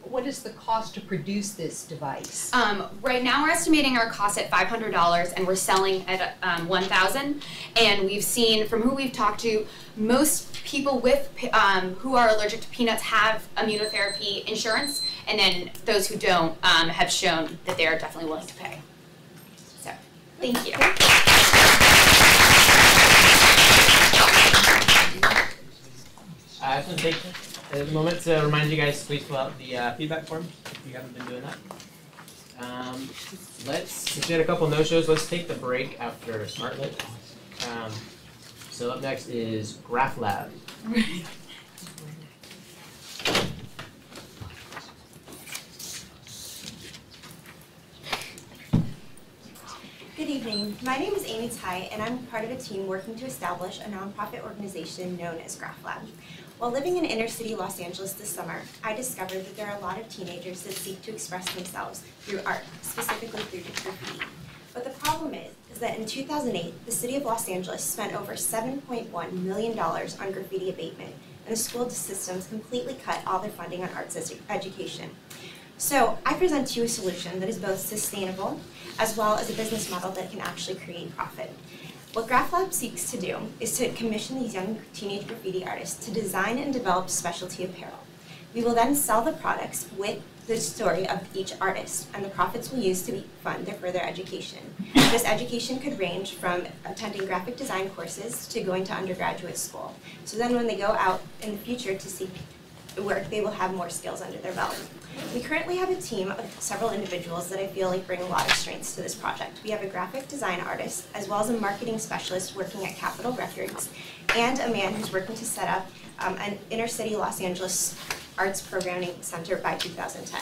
what is the cost to produce this device? Right now we're estimating our cost at $500, and we're selling at $1,000. And we've seen from who we've talked to, most people who are allergic to peanuts have immunotherapy insurance, and then those who don't have shown that they are definitely willing to pay. So, thank you. I just want to take a moment to remind you guys to please fill out the feedback form if you haven't been doing that. Since we had a couple no-shows, let's take the break after SmartLit. So up next is Graph Lab. My name is Amy Tai, and I'm part of a team working to establish a nonprofit organization known as GraphLab. While living in inner city Los Angeles this summer, I discovered that there are a lot of teenagers that seek to express themselves through art, specifically through graffiti. But the problem is that in 2008, the city of Los Angeles spent over $7.1 million on graffiti abatement, and the school systems completely cut all their funding on arts education. So I present to you a solution that is both sustainable as well as a business model that can actually create profit. What GraphLab seeks to do is to commission these young teenage graffiti artists to design and develop specialty apparel. We will then sell the products with the story of each artist, and the profits will use to fund their further education. This education could range from attending graphic design courses to going to undergraduate school. So then when they go out in the future to seek work, they will have more skills under their belt. We currently have a team of several individuals that I feel like bring a lot of strengths to this project. We have a graphic design artist, as well as a marketing specialist working at Capitol Records, and a man who's working to set up an inner city Los Angeles arts programming center by 2010.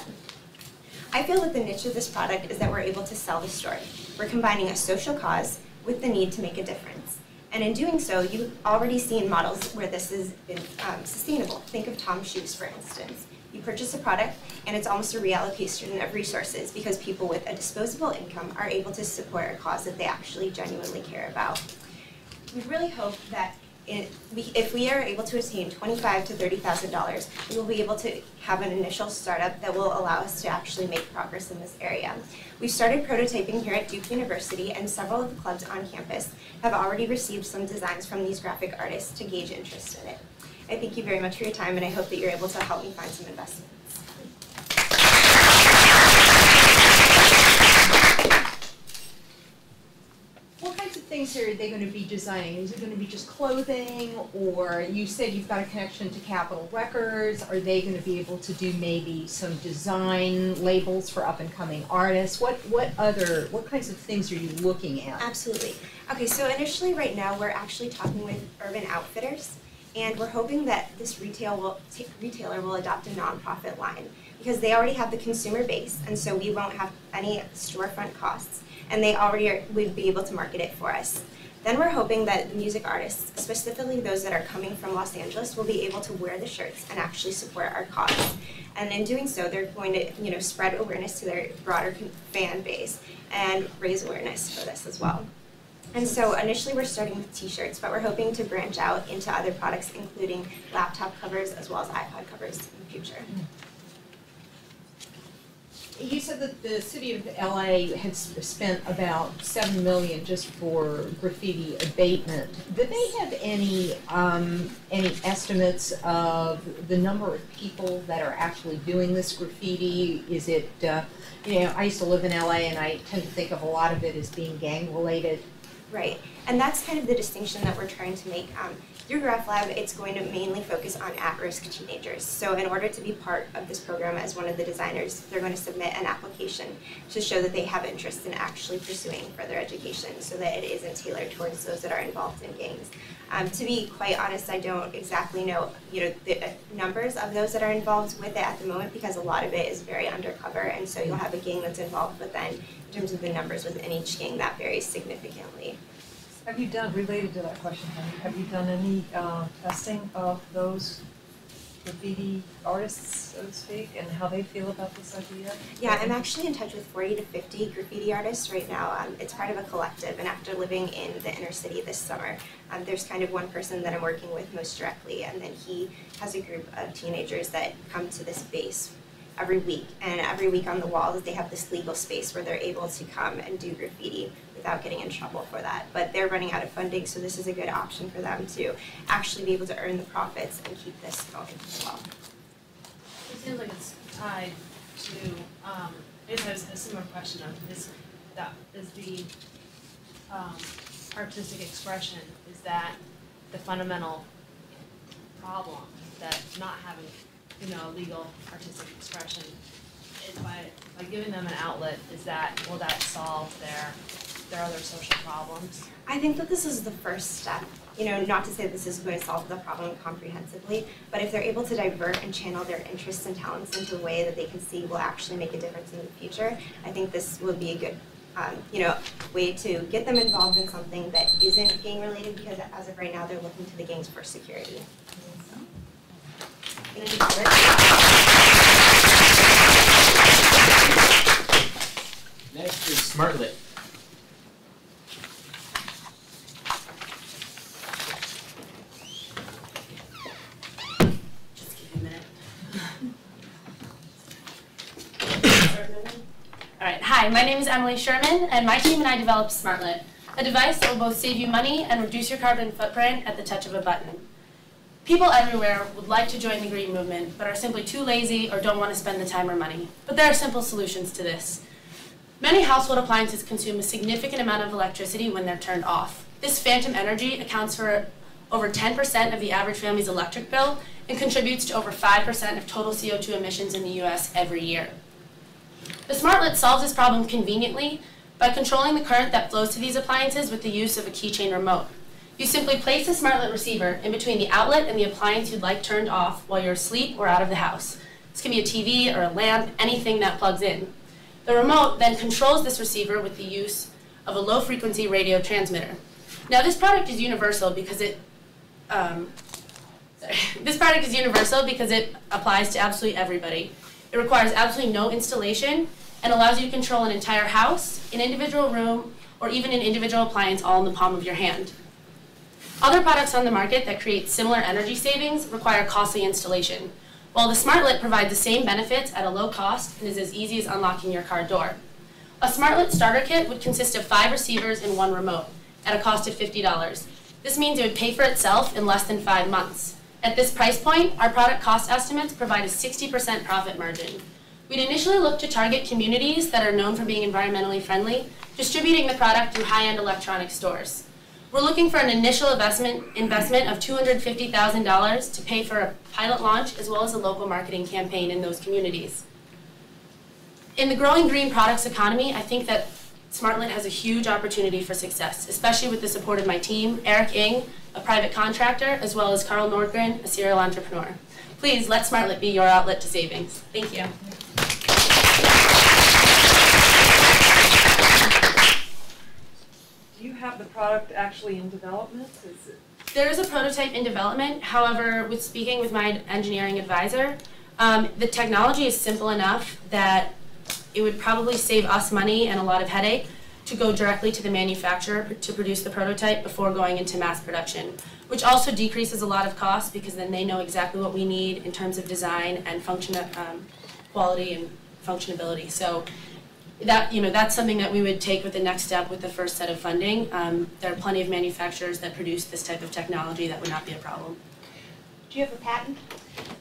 I feel that the niche of this product is that we're able to sell the story. We're combining a social cause with the need to make a difference. And in doing so, you've already seen models where this has been sustainable. Think of Tom's Shoes, for instance. You purchase a product, and it's almost a reallocation of resources because people with a disposable income are able to support a cause that they actually genuinely care about. We really hope that if we are able to attain $25,000 to $30,000, we will be able to have an initial startup that will allow us to actually make progress in this area. We've started prototyping here at Duke University, and several of the clubs on campus have already received some designs from these graphic artists to gauge interest in it. I thank you very much for your time, and I hope that you're able to help me find some investments. What kinds of things are they going to be designing? Is it going to be just clothing, or you said you've got a connection to Capitol Records? Are they going to be able to do maybe some design labels for up-and-coming artists? What kinds of things are you looking at? Absolutely. Okay, so initially right now we're actually talking with Urban Outfitters, and we're hoping that this retailer will adopt a nonprofit line because they already have the consumer base, and so we won't have any storefront costs, and they already would be able to market it for us. Then we're hoping that the music artists, specifically those that are coming from Los Angeles, will be able to wear the shirts and actually support our cause. And in doing so, they're going to spread awareness to their broader fan base and raise awareness for this as well. And so initially we're starting with t-shirts, but we're hoping to branch out into other products, including laptop covers as well as iPod covers in the future. You said that the city of LA had spent about $7 million just for graffiti abatement. Do they have any estimates of the number of people that are actually doing this graffiti? Is it, I used to live in LA, and I tend to think of a lot of it as being gang related. Right, and that's kind of the distinction that we're trying to make. Through GraphLab, it's going to mainly focus on at-risk teenagers. So in order to be part of this program as one of the designers, they're going to submit an application to show that they have interest in actually pursuing further education so that it isn't tailored towards those that are involved in gangs. To be quite honest, I don't exactly know the numbers of those that are involved with it at the moment because a lot of it is very undercover, and so you'll have a gang that's involved, but then in terms of the numbers within each gang, that varies significantly. Have you done, related to that question, have you done any testing of those graffiti artists, so to speak, and how they feel about this idea? Yeah, I'm actually in touch with 40 to 50 graffiti artists right now. It's part of a collective, and after living in the inner city this summer, there's kind of one person that I'm working with most directly, and then he has a group of teenagers that come to this base every week, and every week on the walls they have this legal space where they're able to come and do graffiti without getting in trouble for that. But they're running out of funding, so this is a good option for them to actually be able to earn the profits and keep this going as well. It seems like it's tied to, it has a similar question of is the artistic expression, is that the fundamental problem that not having legal artistic expression is by giving them an outlet, will that solve their other social problems? I think that this is the first step. Not to say this is going to solve the problem comprehensively, but if they're able to divert and channel their interests and talents into a way that they can see will actually make a difference in the future, I think this will be a good way to get them involved in something that isn't gang related, because as of right now, they're looking to the gangs for security. Next is SmartLit. Just give me a minute. All right, hi, my name is Emily Sherman, and my team and I developed SmartLit, a device that will both save you money and reduce your carbon footprint at the touch of a button. People everywhere would like to join the green movement, but are simply too lazy or don't want to spend the time or money. But there are simple solutions to this. Many household appliances consume a significant amount of electricity when they're turned off. This phantom energy accounts for over 10% of the average family's electric bill and contributes to over 5% of total CO2 emissions in the US every year. The SmartLit solves this problem conveniently by controlling the current that flows to these appliances with the use of a keychain remote. You simply place the SmartLit receiver in between the outlet and the appliance you'd like turned off while you're asleep or out of the house. This can be a TV or a lamp, anything that plugs in. The remote then controls this receiver with the use of a low-frequency radio transmitter. Now, this product is universal because it applies to absolutely everybody. It requires absolutely no installation and allows you to control an entire house, an individual room, or even an individual appliance all in the palm of your hand. Other products on the market that create similar energy savings require costly installation, while the SmartLit provides the same benefits at a low cost and is as easy as unlocking your car door. A SmartLit starter kit would consist of 5 receivers and 1 remote at a cost of $50. This means it would pay for itself in less than 5 months. At this price point, our product cost estimates provide a 60% profit margin. We'd initially look to target communities that are known for being environmentally friendly, distributing the product through high-end electronic stores. We're looking for an initial investment of $250,000 to pay for a pilot launch as well as a local marketing campaign in those communities. In the growing green products economy, I think that SmartLit has a huge opportunity for success, especially with the support of my team, Eric Ng, a private contractor, as well as Carl Nordgren, a serial entrepreneur. Please let SmartLit be your outlet to savings. Thank you. Do you have the product actually in development? There is a prototype in development. However, with speaking with my engineering advisor, the technology is simple enough that it would probably save us money and a lot of headache to go directly to the manufacturer to produce the prototype before going into mass production, which also decreases a lot of costs because then they know exactly what we need in terms of design and quality and functionability. So that's something that we would take with the next step with the first set of funding. There are plenty of manufacturers that produce this type of technology. That would not be a problem. Do you have a patent?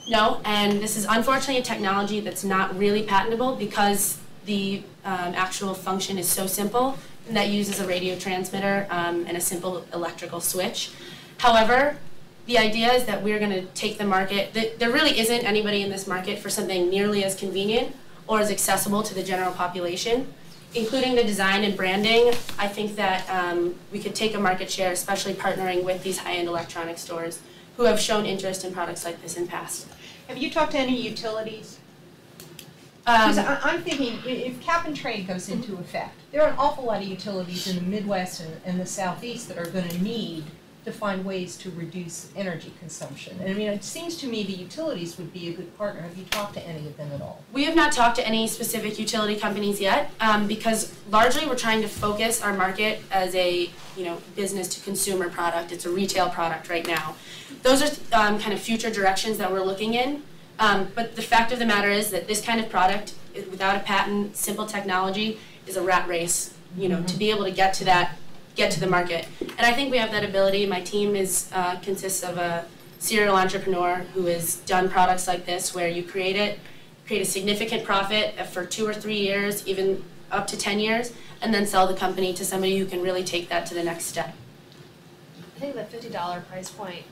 No, and this is unfortunately a technology that's not really patentable because the actual function is so simple and that uses a radio transmitter and a simple electrical switch. However, the idea is that we're going to take the market. There really isn't anybody in this market for something nearly as convenient or as accessible to the general population. Including the design and branding, I think that we could take a market share, especially partnering with these high-end electronic stores who have shown interest in products like this in the past. Have you talked to any utilities? Because I'm thinking, if cap and trade goes into effect, there are an awful lot of utilities in the Midwest and the Southeast that are going to need to find ways to reduce energy consumption. And I mean, it seems to me the utilities would be a good partner. Have you talked to any of them at all? We have not talked to any specific utility companies yet because largely we're trying to focus our market as a business to consumer product. It's a retail product right now. Those are kind of future directions that we're looking in. But the fact of the matter is that this kind of product, without a patent, simple technology, is a rat race. To be able to get to the market. And I think we have that ability. My team consists of a serial entrepreneur who has done products like this where you create a significant profit for 2 or 3 years, even up to 10 years, and then sell the company to somebody who can really take that to the next step. I think the $50 price point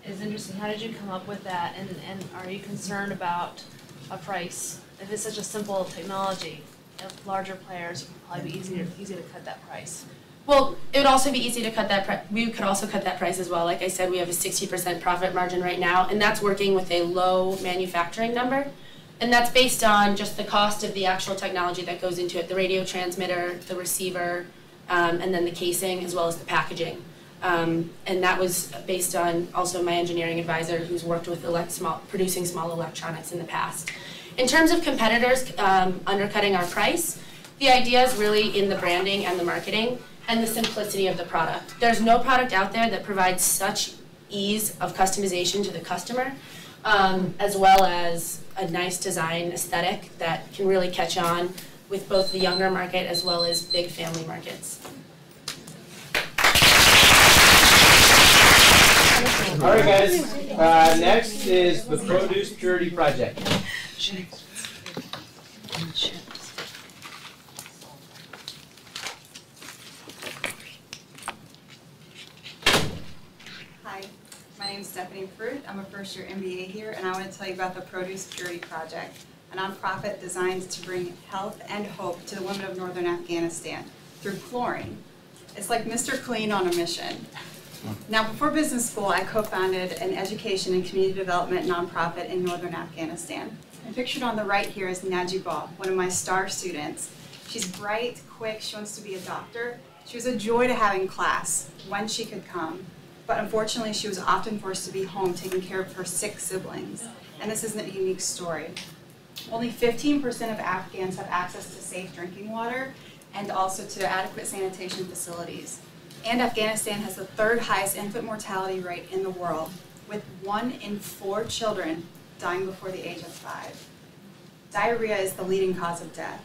is interesting. How did you come up with that? And are you concerned about a price? If it's such a simple technology, larger players would probably be easy to cut that price. Well, it would also be easy to cut that price. We could also cut that price as well. Like I said, we have a 60% profit margin right now, and that's working with a low manufacturing number. And that's based on just the cost of the actual technology that goes into it, the radio transmitter, the receiver, and then the casing, as well as the packaging. And that was based on also my engineering advisor who's worked with producing small electronics in the past. In terms of competitors undercutting our price, the idea is really in the branding and the marketing and the simplicity of the product. There's no product out there that provides such ease of customization to the customer, as well as a nice design aesthetic that can really catch on with both the younger market as well as big family markets. All right, guys. Next is the Produce Purity Project. Hi, my name is Stephanie Fruit. I'm a first-year MBA here, and I want to tell you about the Produce Purity Project, a nonprofit designed to bring health and hope to the women of northern Afghanistan through chlorine. It's like Mr. Clean on a mission. Now, before business school, I co-founded an education and community development nonprofit in northern Afghanistan. And pictured on the right here is Najibah, one of my star students. She's bright, quick, she wants to be a doctor. She was a joy to have in class when she could come. But unfortunately, she was often forced to be home taking care of her 6 siblings. And this isn't a unique story. Only 15% of Afghans have access to safe drinking water and also to adequate sanitation facilities. And Afghanistan has the 3rd highest infant mortality rate in the world, with 1 in 4 children dying before the age of 5. Diarrhea is the leading cause of death.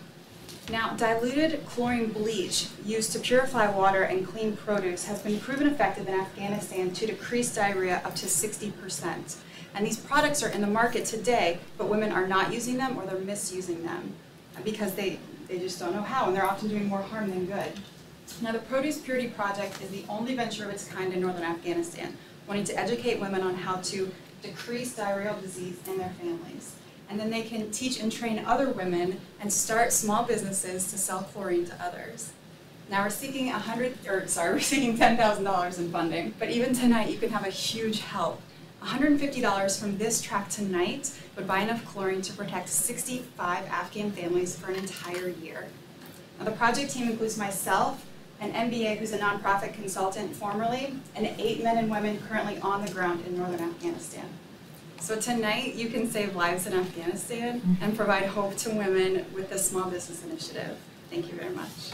Now, diluted chlorine bleach used to purify water and clean produce has been proven effective in Afghanistan to decrease diarrhea up to 60%. And these products are in the market today, but women are not using them or they're misusing them because they just don't know how, and they're often doing more harm than good. Now, the Produce Purity Project is the only venture of its kind in northern Afghanistan, wanting to educate women on how to decrease diarrheal disease in their families. And then they can teach and train other women and start small businesses to sell chlorine to others. Now we're seeking $10,000 in funding, but even tonight you can have a huge help. $150 from this track tonight would buy enough chlorine to protect 65 Afghan families for an entire year. Now the project team includes myself, an MBA who's a nonprofit consultant formerly, and 8 men and women currently on the ground in northern Afghanistan. So tonight you can save lives in Afghanistan and provide hope to women with this small business initiative. Thank you very much.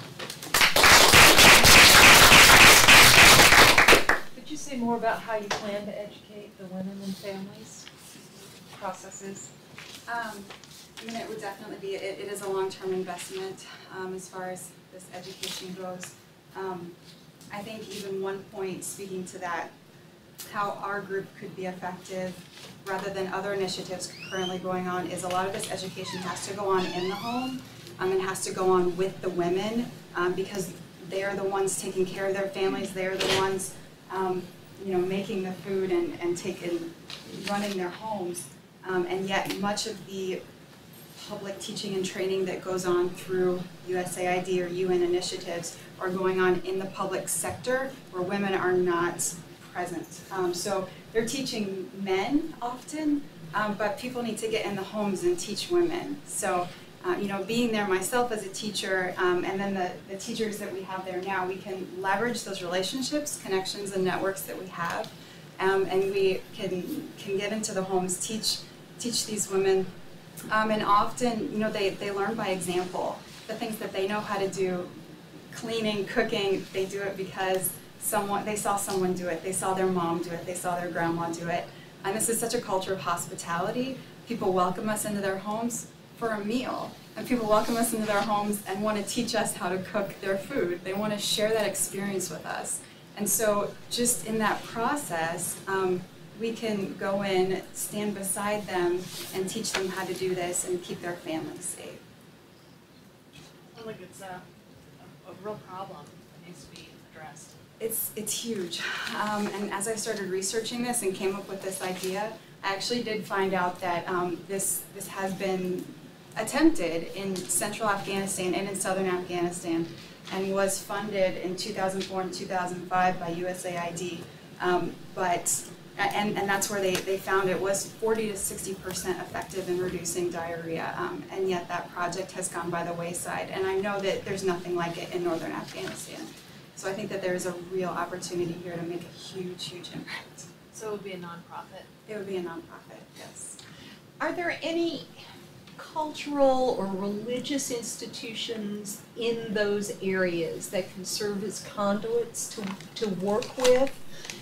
Could you say more about how you plan to educate the women and families? Processes? I mean, it would definitely be, it is a long-term investment as far as this education goes. I think even one point speaking to that, how our group could be effective rather than other initiatives currently going on is a lot of this education has to go on in the home and has to go on with the women because they are the ones taking care of their families, they are the ones making the food and running their homes, and yet much of the public teaching and training that goes on through USAID or UN initiatives are going on in the public sector where women are not present. So they're teaching men often, but people need to get in the homes and teach women. So being there myself as a teacher, and then the teachers that we have there now, we can leverage those relationships, connections, and networks that we have, and we can get into the homes, teach these women, and often they learn by example. The things that they know how to do, cleaning, cooking, they do it because they saw someone do it, they saw their mom do it, they saw their grandma do it. And this is such a culture of hospitality. People welcome us into their homes for a meal. And people welcome us into their homes and want to teach us how to cook their food. They want to share that experience with us. And so just in that process, we can go in, stand beside them, and teach them how to do this and keep their families safe. Sounds like it's a real problem that needs to be addressed. It's huge. And as I started researching this and came up with this idea, I actually did find out that this has been attempted in central Afghanistan and in southern Afghanistan and was funded in 2004 and 2005 by USAID. But and that's where they found it was 40 to 60% effective in reducing diarrhea, and yet that project has gone by the wayside. And I know that there's nothing like it in northern Afghanistan. So I think that there's a real opportunity here to make a huge, huge impact. So it would be a nonprofit? It would be a nonprofit, yes. Are there any cultural or religious institutions in those areas that can serve as conduits to work with?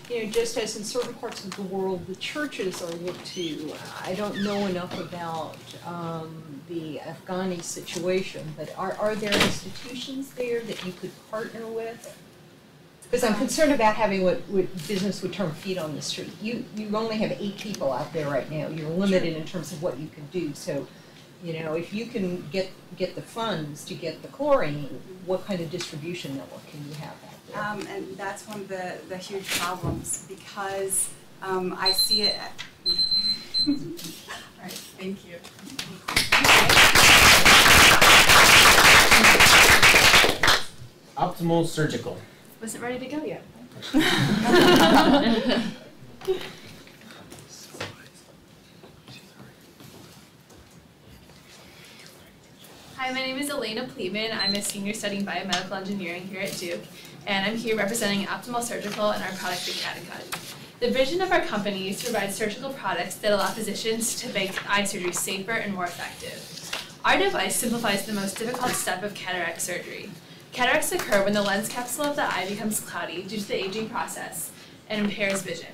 You know, just as in certain parts of the world, the churches are looked to. I don't know enough about the Afghani situation, but are there institutions there that you could partner with? Because I'm concerned about having what business would term feet on the street. You only have 8 people out there right now. You're limited in terms of what you can do. So, you know, if you can get the funds to get the chlorine, what kind of distribution network can you have out there? And that's one of the huge problems, because I see it at all right, thank you. Optimal surgical. Wasn't ready to go yet. Hi, my name is Elena Pleban. I'm a senior studying biomedical engineering here at Duke, and I'm here representing Optimal Surgical and our product, the Catechut. The vision of our company is to provide surgical products that allow physicians to make eye surgery safer and more effective. Our device simplifies the most difficult step of cataract surgery. Cataracts occur when the lens capsule of the eye becomes cloudy due to the aging process and impairs vision.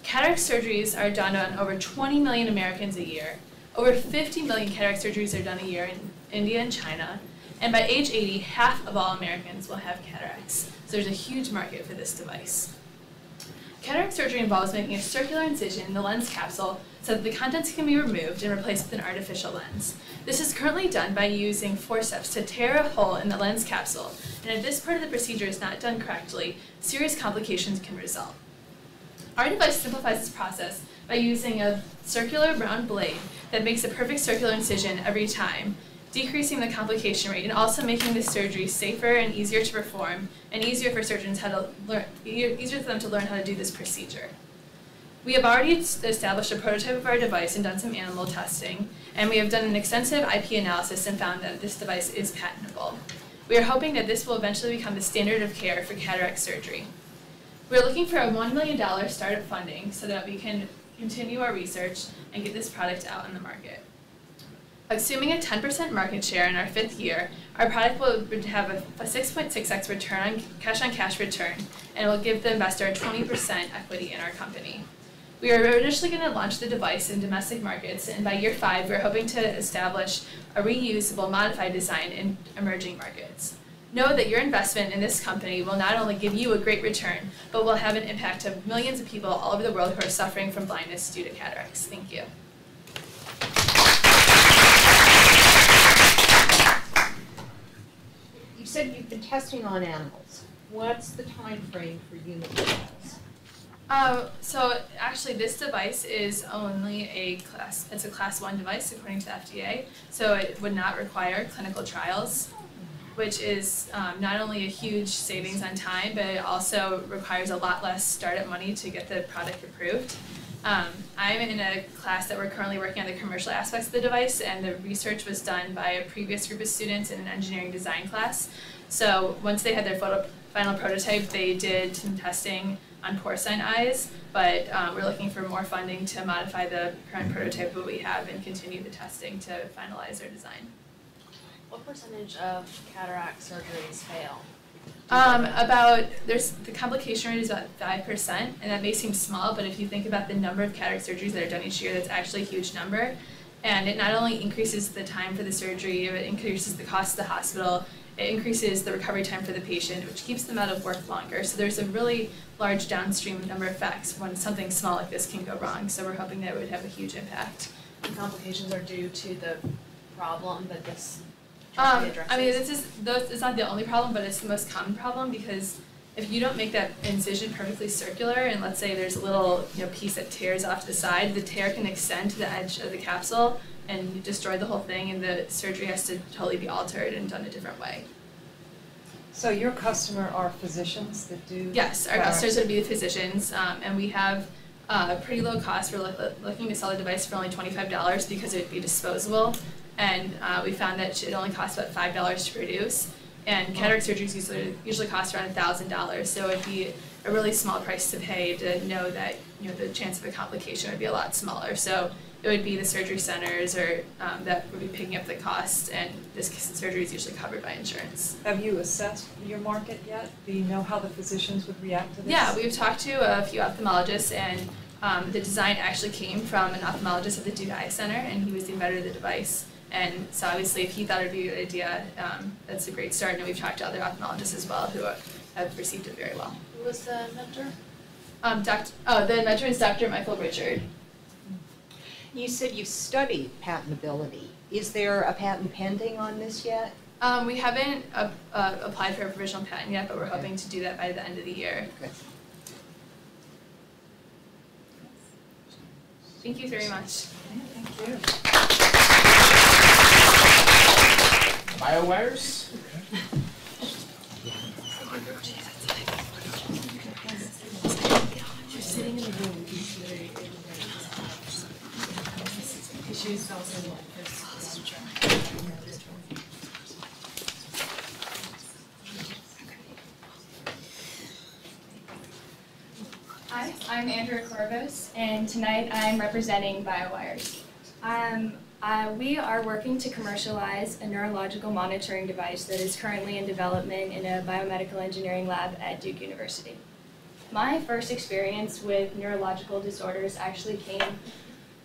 Cataract surgeries are done on over 20 million Americans a year. Over 50 million cataract surgeries are done a year in India and China, and by age 80, half of all Americans will have cataracts. So there's a huge market for this device. Cataract surgery involves making a circular incision in the lens capsule so that the contents can be removed and replaced with an artificial lens. This is currently done by using forceps to tear a hole in the lens capsule, and if this part of the procedure is not done correctly, serious complications can result. Our device simplifies this process by using a circular round blade that makes a perfect circular incision every time, decreasing the complication rate and also making the surgery safer and easier to perform and easier for surgeons easier for them to learn how to do this procedure. We have already established a prototype of our device and done some animal testing, and we have done an extensive IP analysis and found that this device is patentable. We are hoping that this will eventually become the standard of care for cataract surgery. We are looking for a $1 million startup funding so that we can continue our research and get this product out on the market. Assuming a 10% market share in our 5th year, our product will have a 6.6x return on cash return, and it will give the investor a 20% equity in our company. We are initially going to launch the device in domestic markets, and by year 5, we're hoping to establish a reusable modified design in emerging markets. Know that your investment in this company will not only give you a great return, but will have an impact on millions of people all over the world who are suffering from blindness due to cataracts. Thank you. You said you've been testing on animals. What's the time frame for human trials? So actually this device is only it's a class 1 device according to the FDA, so it would not require clinical trials, which is not only a huge savings on time, but it also requires a lot less startup money to get the product approved. I'm in a class that we're currently working on the commercial aspects of the device, and the research was done by a previous group of students in an engineering design class. So once they had their final prototype, they did some testing on porcine eyes, but we're looking for more funding to modify the current prototype that we have and continue the testing to finalize our design. What percentage of cataract surgeries fail? The complication rate is about 5%, and that may seem small, but if you think about the number of cataract surgeries that are done each year, that's actually a huge number. And it not only increases the time for the surgery, it increases the cost of the hospital, it increases the recovery time for the patient, which keeps them out of work longer. So there's a really large downstream number of effects when something small like this can go wrong. So we're hoping that it would have a huge impact. The complications are due to the problem that this I mean, it's not the only problem, but it's the most common problem, because if you don't make that incision perfectly circular, and let's say there's a little piece that tears off the side, the tear can extend to the edge of the capsule and destroy the whole thing, and the surgery has to totally be altered and done a different way. So your customer are physicians that do? Yes, our customers would be the physicians, and we have pretty low cost. We're looking to sell the device for only $25 because it would be disposable. And we found that it only costs about $5 to produce. And cataract surgeries usually cost around $1,000. So it'd be a really small price to pay to know that the chance of a complication would be a lot smaller. So it would be the surgery centers or that would be picking up the cost, and this surgery is usually covered by insurance. Have you assessed your market yet? Do you know how the physicians would react to this? Yeah, we've talked to a few ophthalmologists, and the design actually came from an ophthalmologist at the Duke Eye Center, and he was the inventor of the device. And so obviously if he thought it would be a good idea, that's a great start. And we've talked to other ophthalmologists as well who have received it very well. Who was the inventor? The inventor is Dr. Michael Richard. You said you studied patentability. Is there a patent pending on this yet? We haven't applied for a provisional patent yet, but we're hoping to do that by the end of the year. Good. Thank you very much. Thank you. Biowires. Hi, I'm Andrea Corvus, and tonight I'm representing Biowires. We are working to commercialize a neurological monitoring device that is currently in development in a biomedical engineering lab at Duke University. My first experience with neurological disorders actually came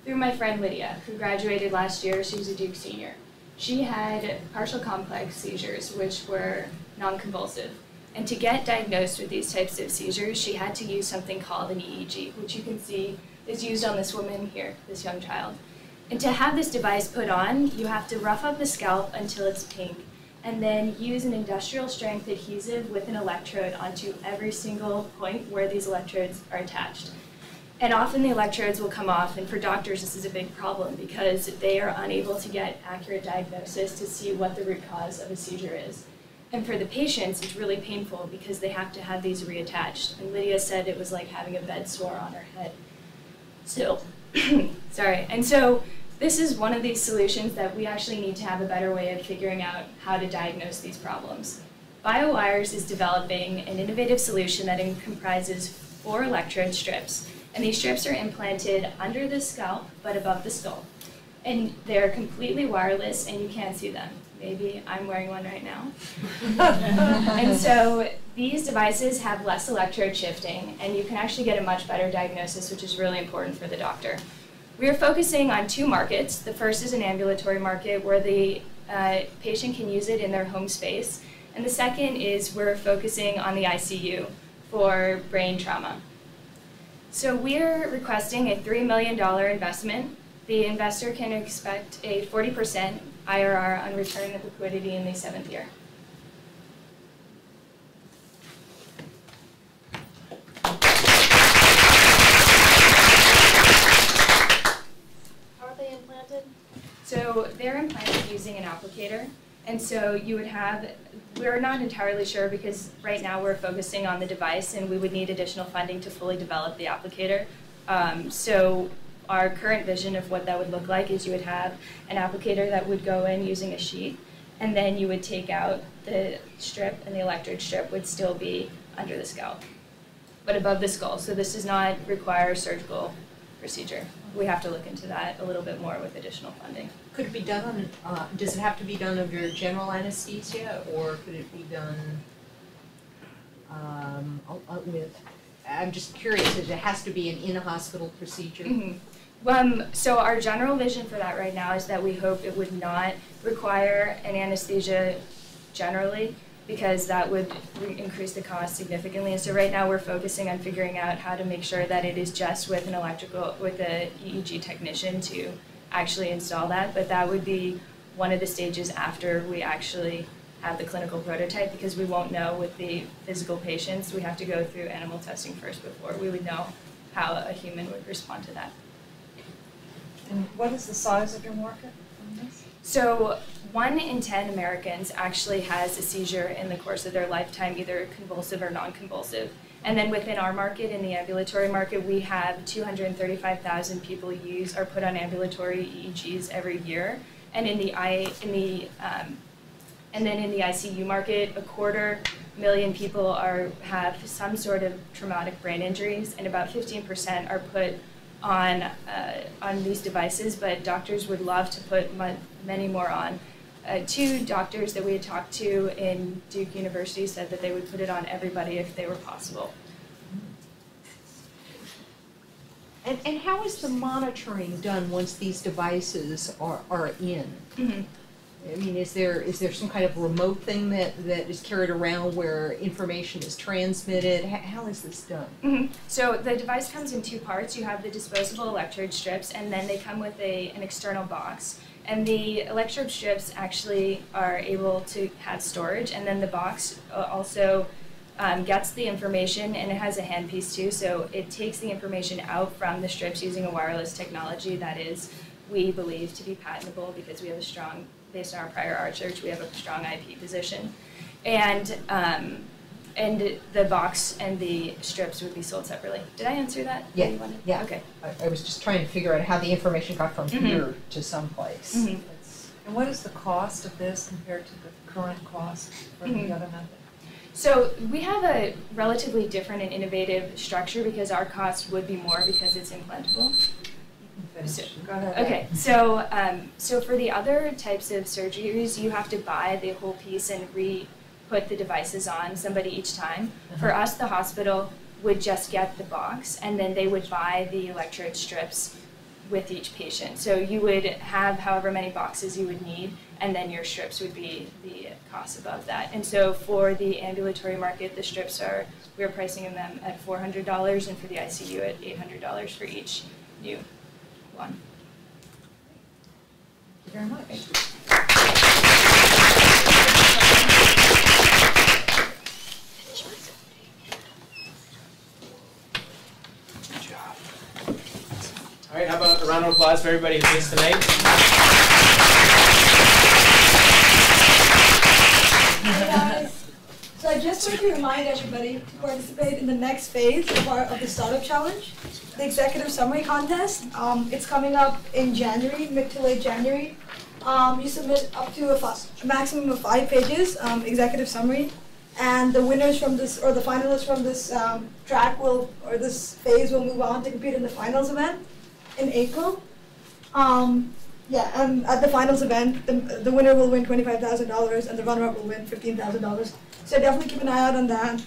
through my friend Lydia, who graduated last year. She was a Duke senior. She had partial complex seizures, which were non-convulsive. And to get diagnosed with these types of seizures, she had to use something called an EEG, which you can see is used on this woman here, this young child. And to have this device put on, you have to rough up the scalp until it's pink, and then use an industrial strength adhesive with an electrode onto every single point where these electrodes are attached. And often the electrodes will come off, and for doctors this is a big problem because they are unable to get accurate diagnosis to see what the root cause of a seizure is. And for the patients, it's really painful because they have to have these reattached. And Lydia said it was like having a bed sore on her head. So, sorry. And so this is one of these solutions that we actually need to have a better way of figuring out how to diagnose these problems. Biowires is developing an innovative solution that comprises 4 electrode strips. And these strips are implanted under the scalp, but above the skull. And they're completely wireless, and you can't see them. Maybe I'm wearing one right now. And so these devices have less electrode shifting, and you can actually get a much better diagnosis, which is really important for the doctor. We are focusing on 2 markets. The first is an ambulatory market where the patient can use it in their home space. And the second is we're focusing on the ICU for brain trauma. So we're requesting a $3 million investment. The investor can expect a 40% IRR on return of liquidity in the 7th year. How are they implanted? So they're implanted using an applicator. And so you would have, we're not entirely sure because right now we're focusing on the device and we would need additional funding to fully develop the applicator. So our current vision of what that would look like is you would have an applicator that would go in using a sheet, and then you would take out the strip, and the electrode strip would still be under the scalp, but above the skull. So this does not require a surgical procedure. We have to look into that a little bit more with additional funding. Could it be done on, does it have to be done under general anesthesia, or could it be done with, I'm just curious, it has to be an in-a-hospital procedure? Mm-hmm. So our general vision for that right now is that we hope it would not require an anesthesia generally, because that would increase the cost significantly. And so right now we're focusing on figuring out how to make sure that it is just with an EEG technician to actually install that. But that would be one of the stages after we actually have the clinical prototype, because we won't know with the physical patients. We have to go through animal testing first before we would know how a human would respond to that. And what is the size of your market on this? So 1 in 10 Americans actually has a seizure in the course of their lifetime, either convulsive or non-convulsive. And then within our market, in the ambulatory market, we have 235,000 people use or put on ambulatory EEGs every year. And in the ICU market, 250,000 people have some sort of traumatic brain injuries, and about 15% are put on these devices. But doctors would love to put many more on. 2 doctors that we had talked to in Duke University said that they would put it on everybody if they were possible. And how is the monitoring done once these devices are in? Mm-hmm. I mean, is there some kind of remote thing that is carried around where information is transmitted? How is this done? Mm-hmm. So the device comes in 2 parts. You have the disposable electrode strips, and then they come with an external box. And the electrode strips actually are able to have storage, and then the box also gets the information, and it has a handpiece too, so it takes the information out from the strips using a wireless technology that is, we believe, to be patentable because we have a strong, based on our prior art search, we have a strong IP position. And the box and the strips would be sold separately. Did I answer that? Yeah. Yeah. Okay. I was just trying to figure out how the information got from here to someplace. Mm-hmm. And what is the cost of this compared to the current cost for the other method? So we have a relatively different and innovative structure because our cost would be more because it's implantable. So, go ahead. Okay, so for the other types of surgeries, you have to buy the whole piece and put the devices on somebody each time. For us, the hospital would just get the box, and then they would buy the electrode strips with each patient. So you would have however many boxes you would need, and then your strips would be the cost above that. And so for the ambulatory market, the strips we're pricing them at $400, and for the ICU at $800 for each new one. Thank you very much. All right, how about a round of applause for everybody who missed tonight? Hey guys, so I just want to remind everybody to participate in the next phase of the Startup Challenge, the Executive Summary Contest. It's coming up in January, mid to late January. You submit up to a maximum of 5 pages, executive summary, and the winners from this, or the finalists from this this phase will move on to compete in the finals event in April. And at the finals event, the winner will win $25,000 and the runner-up will win $15,000. So definitely keep an eye out on that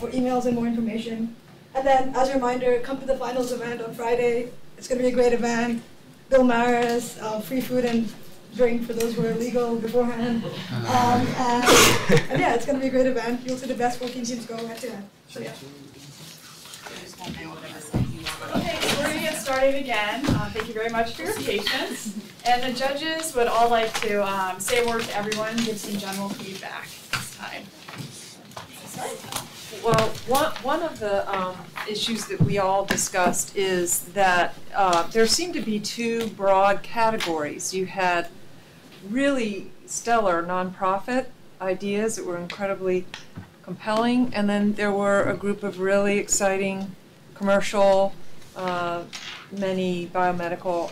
for emails and more information. And then, as a reminder, come to the finals event on Friday. It's going to be a great event. Bill Maris, free food and drink for those who are legal beforehand. And yeah, it's going to be a great event. You'll see the best working teams go head-to-head. So yeah. Okay, so we're going to get started again. Thank you very much for your patience. And the judges would all like to say a word to everyone, give some general feedback this time. Well, one of the issues that we all discussed is that there seemed to be 2 broad categories. You had really stellar nonprofit ideas that were incredibly compelling, and then there were a group of really exciting commercial, many biomedical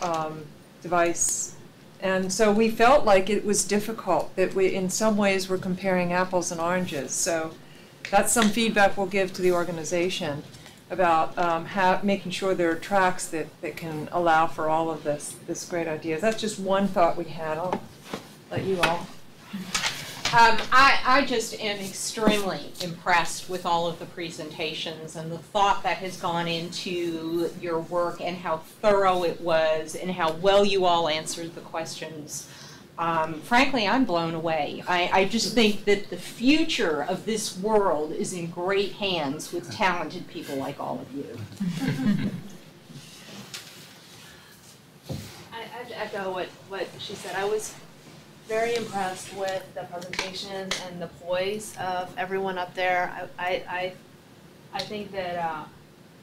device. And so we felt like it was difficult, that we in some ways were comparing apples and oranges. So that's some feedback we'll give to the organization about making sure there are tracks that can allow for all of this great ideas. That's just one thought we had. I'll let you all. I just am extremely impressed with all of the presentations and the thought that has gone into your work and how thorough it was and how well you all answered the questions. Frankly, I'm blown away. I just think that the future of this world is in great hands with talented people like all of you. I'd echo what she said. I was very impressed with the presentation and the poise of everyone up there. I think that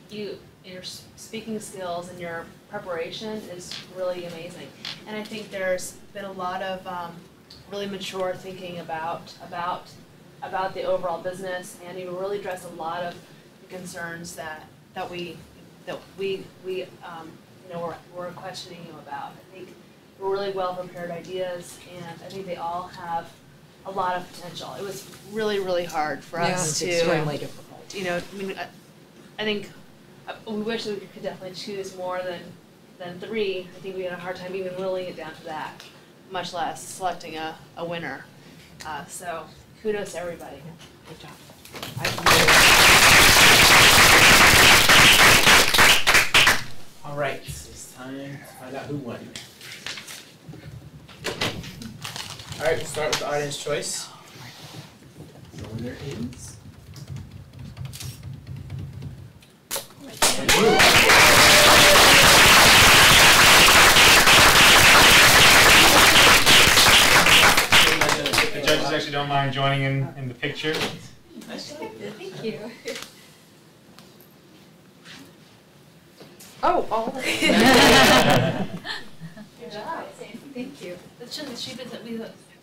your speaking skills and your preparation is really amazing. And I think there's been a lot of really mature thinking about the overall business, and you really address a lot of the concerns that we we're questioning you about. I think we're really well prepared ideas, and I think they all have a lot of potential. It was really, really hard for us to. It's extremely difficult. You know, I mean, I think we wish that we could definitely choose more than 3. I think we had a hard time even whittling it down to that, much less selecting a winner. So kudos to everybody. Good job. All right, it's time to find out who won. All right, we'll start with the audience choice. The winner is. The judges actually don't mind joining in the picture. Thank you. Oh. Good job. Thank you. Shouldn't she be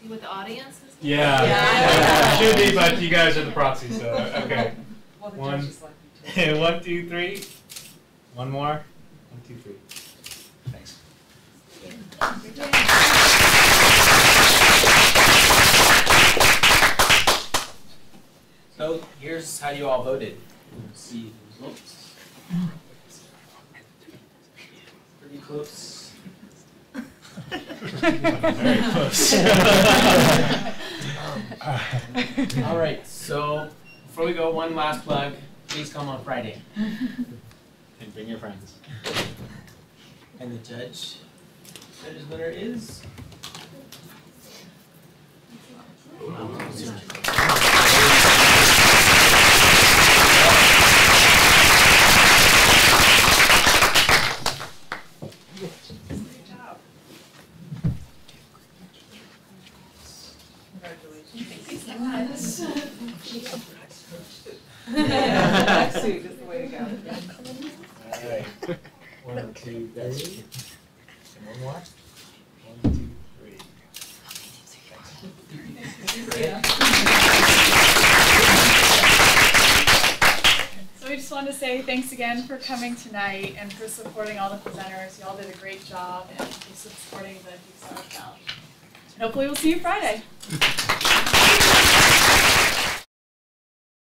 with the audience? Yeah. Should be, but you guys are the proxy, so okay. Well, the 1, judges like you too. 1, 2, 3. One more. 1, 2, 3. Thanks. So here's how you all voted. Let's see the results. Pretty close. Very close. All right, so before we go, one last plug. Please come on Friday. And bring your friends. And the judge's winner is. Suit is the way to go. All right. 1, 2, 3. And one more. 1, 2, 3. So we just wanted to say thanks again for coming tonight and for supporting all the presenters. Y'all did a great job and for supporting the Big Star Challenge. And hopefully we'll see you Friday.